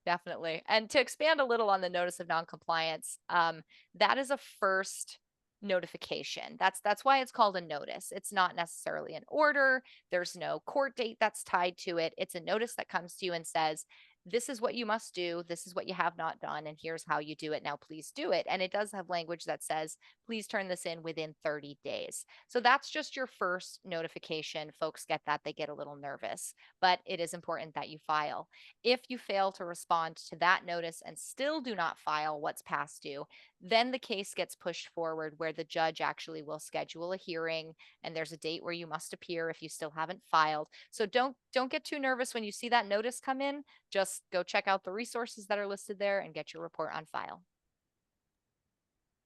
Definitely. And to expand a little on the notice of noncompliance, that is a first notification. That's why it's called a notice. It's not necessarily an order. There's no court date that's tied to it. It's a notice that comes to you and says, this is what you must do. This is what you have not done. And here's how you do it. Now, please do it. And it does have language that says, please turn this in within 30 days. So that's just your first notification. Folks get that. They get a little nervous, but it is important that you file. If you fail to respond to that notice and still do not file what's past due, then the case gets pushed forward where the judge actually will schedule a hearing, and there's a date where you must appear if you still haven't filed. So don't get too nervous when you see that notice come in. Just go check out the resources that are listed there and get your report on file.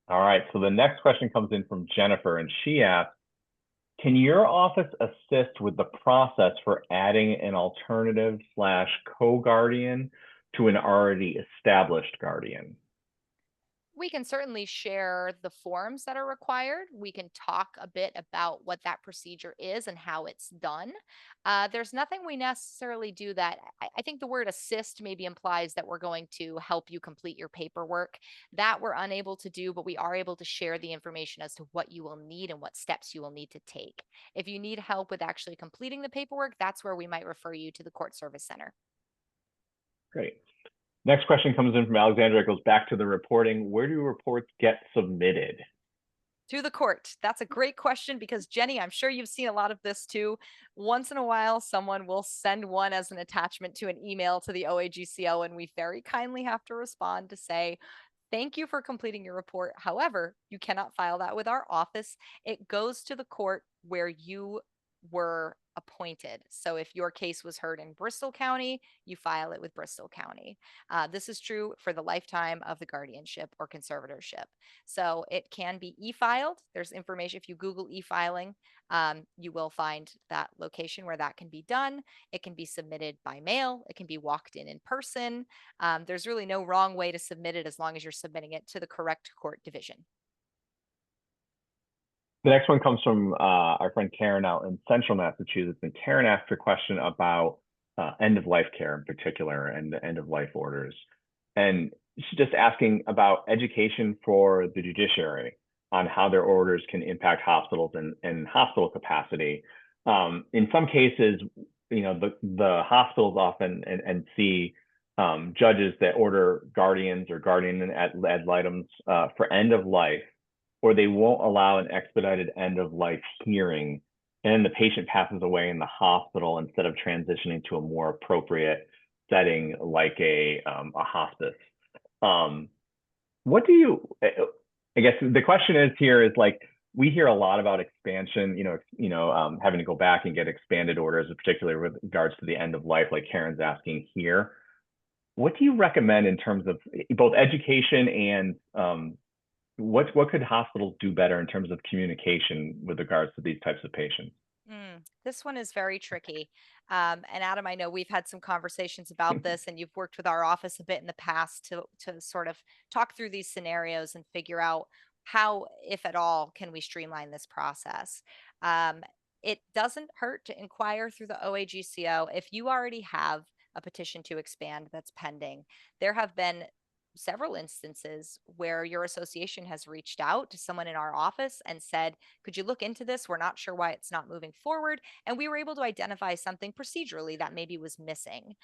All right, so the next question comes in from Jennifer, and she asks, can your office assist with the process for adding an alternative / co-guardian to an already established guardian? We can certainly share the forms that are required. We can talk a bit about what that procedure is and how it's done. There's nothing we necessarily do that. I think the word assist maybe implies that we're going to help you complete your paperwork. That we're unable to do, but we are able to share the information as to what you will need and what steps you will need to take. If you need help with actually completing the paperwork, that's where we might refer you to the Court Service Center. Great. Next question comes in from Alexandra. It goes back to the reporting. Where do reports get submitted? To the court. That's a great question because Jenny, I'm sure you've seen a lot of this too. Once in a while, someone will send one as an attachment to an email to the OAGCO, and we very kindly have to respond to say, thank you for completing your report. However, you cannot file that with our office. It goes to the court where you were appointed. So if your case was heard in Bristol County, you file it with Bristol County. This is true for the lifetime of the guardianship or conservatorship. So it can be e-filed. There's information. If you Google e-filing, you will find that location where that can be done. It can be submitted by mail. It can be walked in person. There's really no wrong way to submit it as long as you're submitting it to the correct court division. The next one comes from our friend Karen out in central Massachusetts. And Karen asked a question about end-of-life care in particular and the end-of-life orders. And she's just asking about education for the judiciary on how their orders can impact hospitals and hospital capacity. In some cases, you know, the hospitals often and see judges that order guardians or guardian ad litems for end of life, or they won't allow an expedited end of life hearing, and the patient passes away in the hospital instead of transitioning to a more appropriate setting like a hospice. What do you? I guess the question is here is like, we hear a lot about expansion, having to go back and get expanded orders, particularly with regards to the end of life, like Karen's asking here. What do you recommend in terms of both education and what could hospitals do better in terms of communication with regards to these types of patients? This one is very tricky. And Adam, I know we've had some conversations about this, and you've worked with our office a bit in the past to sort of talk through these scenarios and figure out how, if at all, can we streamline this process. It doesn't hurt to inquire through the OAGCO. If you already have a petition to expand that's pending, there have been several instances where your association has reached out to someone in our office and said, could you look into this? We're not sure why it's not moving forward. And we were able to identify something procedurally that maybe was missing,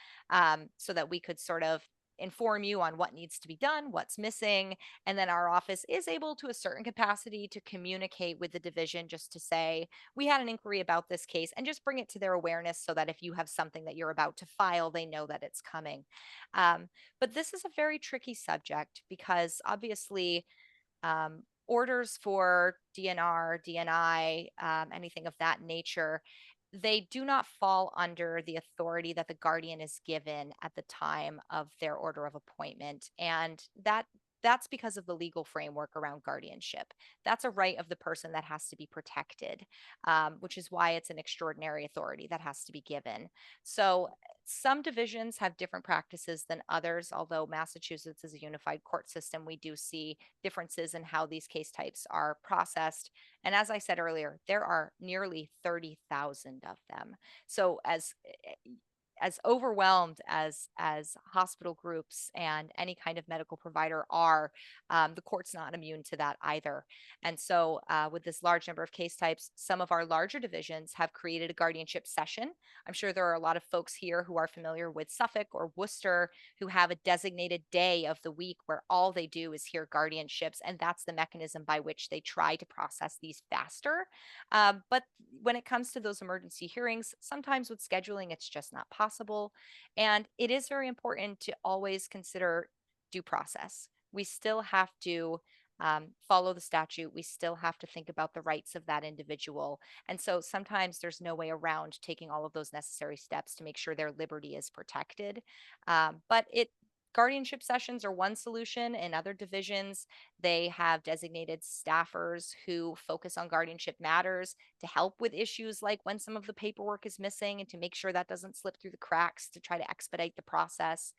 so that we could sort of inform you on what needs to be done, what's missing. And then our office is able to a certain capacity to communicate with the division just to say, we had an inquiry about this case, and just bring it to their awareness so that if you have something that you're about to file, they know that it's coming. But this is a very tricky subject because obviously orders for DNR, DNI, anything of that nature, they do not fall under the authority that the guardian is given at the time of their order of appointment. And that's because of the legal framework around guardianship. That's a right of the person that has to be protected, which is why it's an extraordinary authority that has to be given. So some divisions have different practices than others. Although Massachusetts is a unified court system, we do see differences in how these case types are processed. And as I said earlier, there are nearly 30,000 of them. So as overwhelmed as hospital groups and any kind of medical provider are, the court's not immune to that either. And so with this large number of case types, some of our larger divisions have created a guardianship session. I'm sure there are a lot of folks here who are familiar with Suffolk or Worcester who have a designated day of the week where all they do is hear guardianships, and that's the mechanism by which they try to process these faster. But when it comes to those emergency hearings, sometimes with scheduling, it's just not possible. And it is very important to always consider due process. We still have to follow the statute. We still have to think about the rights of that individual. And so sometimes there's no way around taking all of those necessary steps to make sure their liberty is protected. But guardianship sessions are one solution. In other divisions, they have designated staffers who focus on guardianship matters to help with issues like when some of the paperwork is missing and to make sure that doesn't slip through the cracks to try to expedite the process.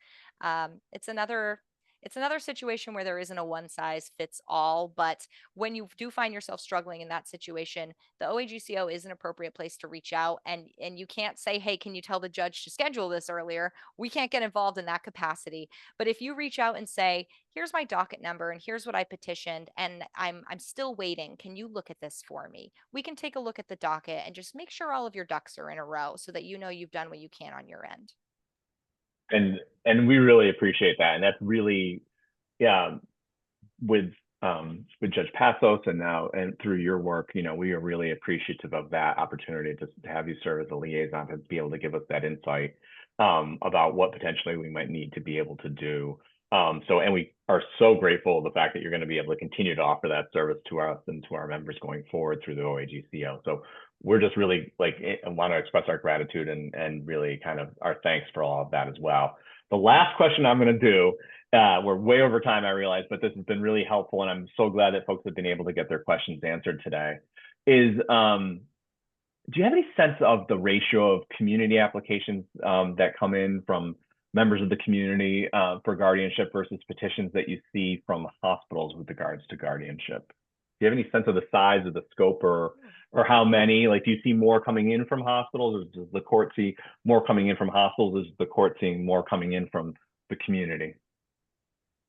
It's another situation where there isn't a one size fits all, but when you do find yourself struggling in that situation, the OAGCO is an appropriate place to reach out, and you can't say, hey, can you tell the judge to schedule this earlier? We can't get involved in that capacity. But if you reach out and say, here's my docket number and here's what I petitioned and I'm still waiting, can you look at this for me? We can take a look at the docket and just make sure all of your ducks are in a row so that you know you've done what you can on your end. And we really appreciate that. And that's really, yeah, with Judge Passos and now and through your work, you know, we are really appreciative of that opportunity to have you serve as a liaison to be able to give us that insight about what potentially we might need to be able to do. And we are so grateful of the fact that you're going to be able to continue to offer that service to us and to our members going forward through the OAGCO. So we're just really want to express our gratitude and really kind of our thanks for all of that as well. The last question I'm going to do, we're way over time, I realize, but this has been really helpful, and I'm so glad that folks have been able to get their questions answered today, is do you have any sense of the ratio of community applications that come in from members of the community for guardianship versus petitions that you see from hospitals with regards to guardianship? Do you have any sense of the size of the scope or how many? Like, do you see more coming in from hospitals, or does the court see more coming in from hospitals? Is the court seeing more coming in from the community?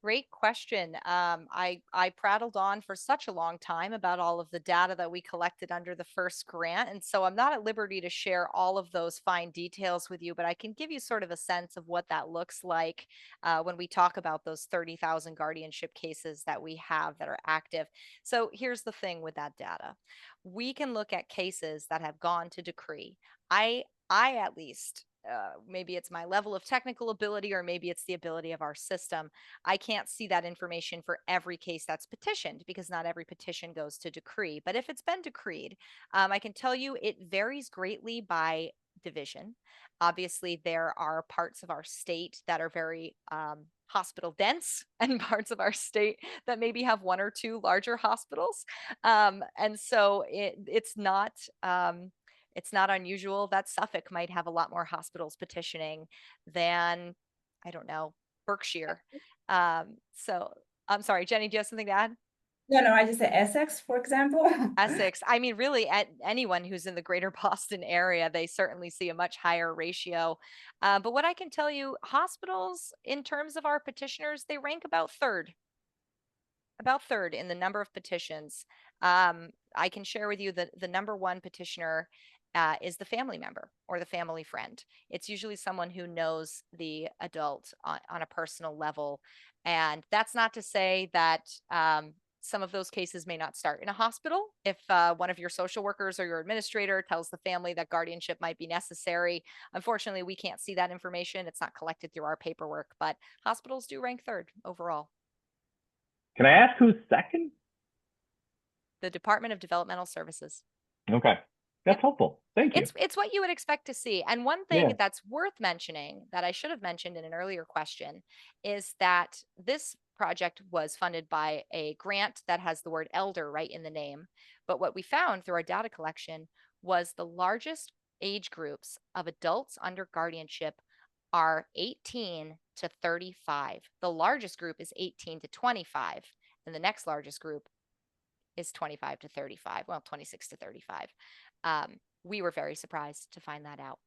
Great question. I prattled on for such a long time about all of the data that we collected under the first grant. And so I'm not at liberty to share all of those fine details with you, but I can give you sort of a sense of what that looks like when we talk about those 30,000 guardianship cases that we have that are active. So here's the thing with that data. We can look at cases that have gone to decree. I at least, maybe it's my level of technical ability or maybe it's the ability of our system. I can't see that information for every case that's petitioned because not every petition goes to decree. But if it's been decreed, I can tell you it varies greatly by division. Obviously, there are parts of our state that are very hospital dense and parts of our state that maybe have one or two larger hospitals. And so it's not unusual that Suffolk might have a lot more hospitals petitioning than, I don't know, Berkshire. So I'm sorry, Jenny, do you have something to add? No, I just said Essex, for example. Essex. I mean, really, at anyone who's in the greater Boston area, they certainly see a much higher ratio. But what I can tell you, hospitals, in terms of our petitioners, they rank about third in the number of petitions. I can share with you that the number one petitioner is the family member or the family friend. It's usually someone who knows the adult on a personal level. And that's not to say that some of those cases may not start in a hospital. If one of your social workers or your administrator tells the family that guardianship might be necessary, unfortunately, we can't see that information. It's not collected through our paperwork, but hospitals do rank third overall. Can I ask who's second? The Department of Developmental Services. Okay. That's helpful. Thank you. It's what you would expect to see. And one thing that's worth mentioning that I should have mentioned in an earlier question is that this project was funded by a grant that has the word elder right in the name. But what we found through our data collection was the largest age groups of adults under guardianship are 18 to 35. The largest group is 18 to 25, and the next largest group is 25 to 35, well, 26 to 35. We were very surprised to find that out.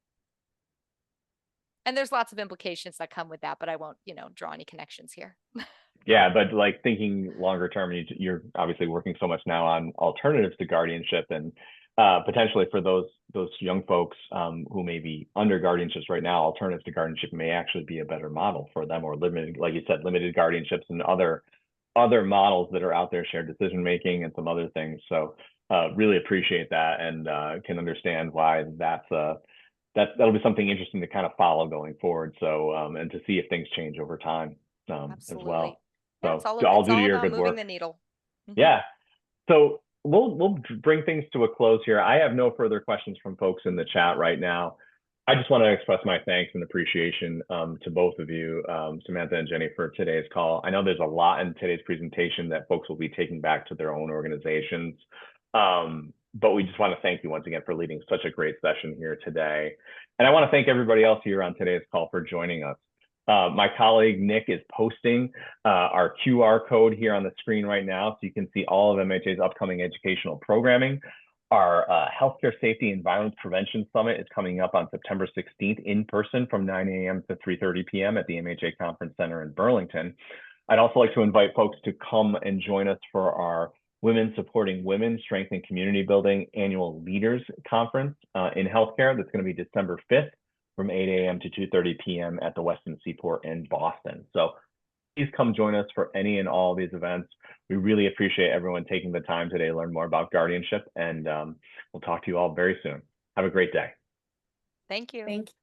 And there's lots of implications that come with that, but I won't, draw any connections here. Yeah, but like thinking longer term, you're obviously working so much now on alternatives to guardianship, and potentially for those young folks who may be under guardianships right now, alternatives to guardianship may actually be a better model for them, or limited, like you said, limited guardianships and other models that are out there, shared decision making and some other things. So really appreciate that, and can understand why that'll be something interesting to kind of follow going forward. So and to see if things change over time as well. Yeah, So it's all due to all your about good moving work. the needle. Mhm. Yeah. So we'll bring things to a close here. I have no further questions from folks in the chat right now. I just want to express my thanks and appreciation to both of you, Samantha and Jenny, for today's call. I know there's a lot in today's presentation that folks will be taking back to their own organizations. But we just want to thank you once again for leading such a great session here today. And I want to thank everybody else here on today's call for joining us. My colleague Nick is posting our QR code here on the screen right now, so you can see all of MHA's upcoming educational programming. Our Healthcare Safety and Violence Prevention Summit is coming up on September 16th in person from 9 a.m. to 3:30 p.m. at the MHA Conference Center in Burlington. I'd also like to invite folks to come and join us for our Women Supporting Women, Strength and Community Building Annual Leaders Conference in Healthcare. That's going to be December 5th from 8 a.m. to 2:30 p.m. at the Westin Seaport in Boston. So please come join us for any and all of these events. We really appreciate everyone taking the time today to learn more about guardianship, and we'll talk to you all very soon. Have a great day. Thank you. Thank you.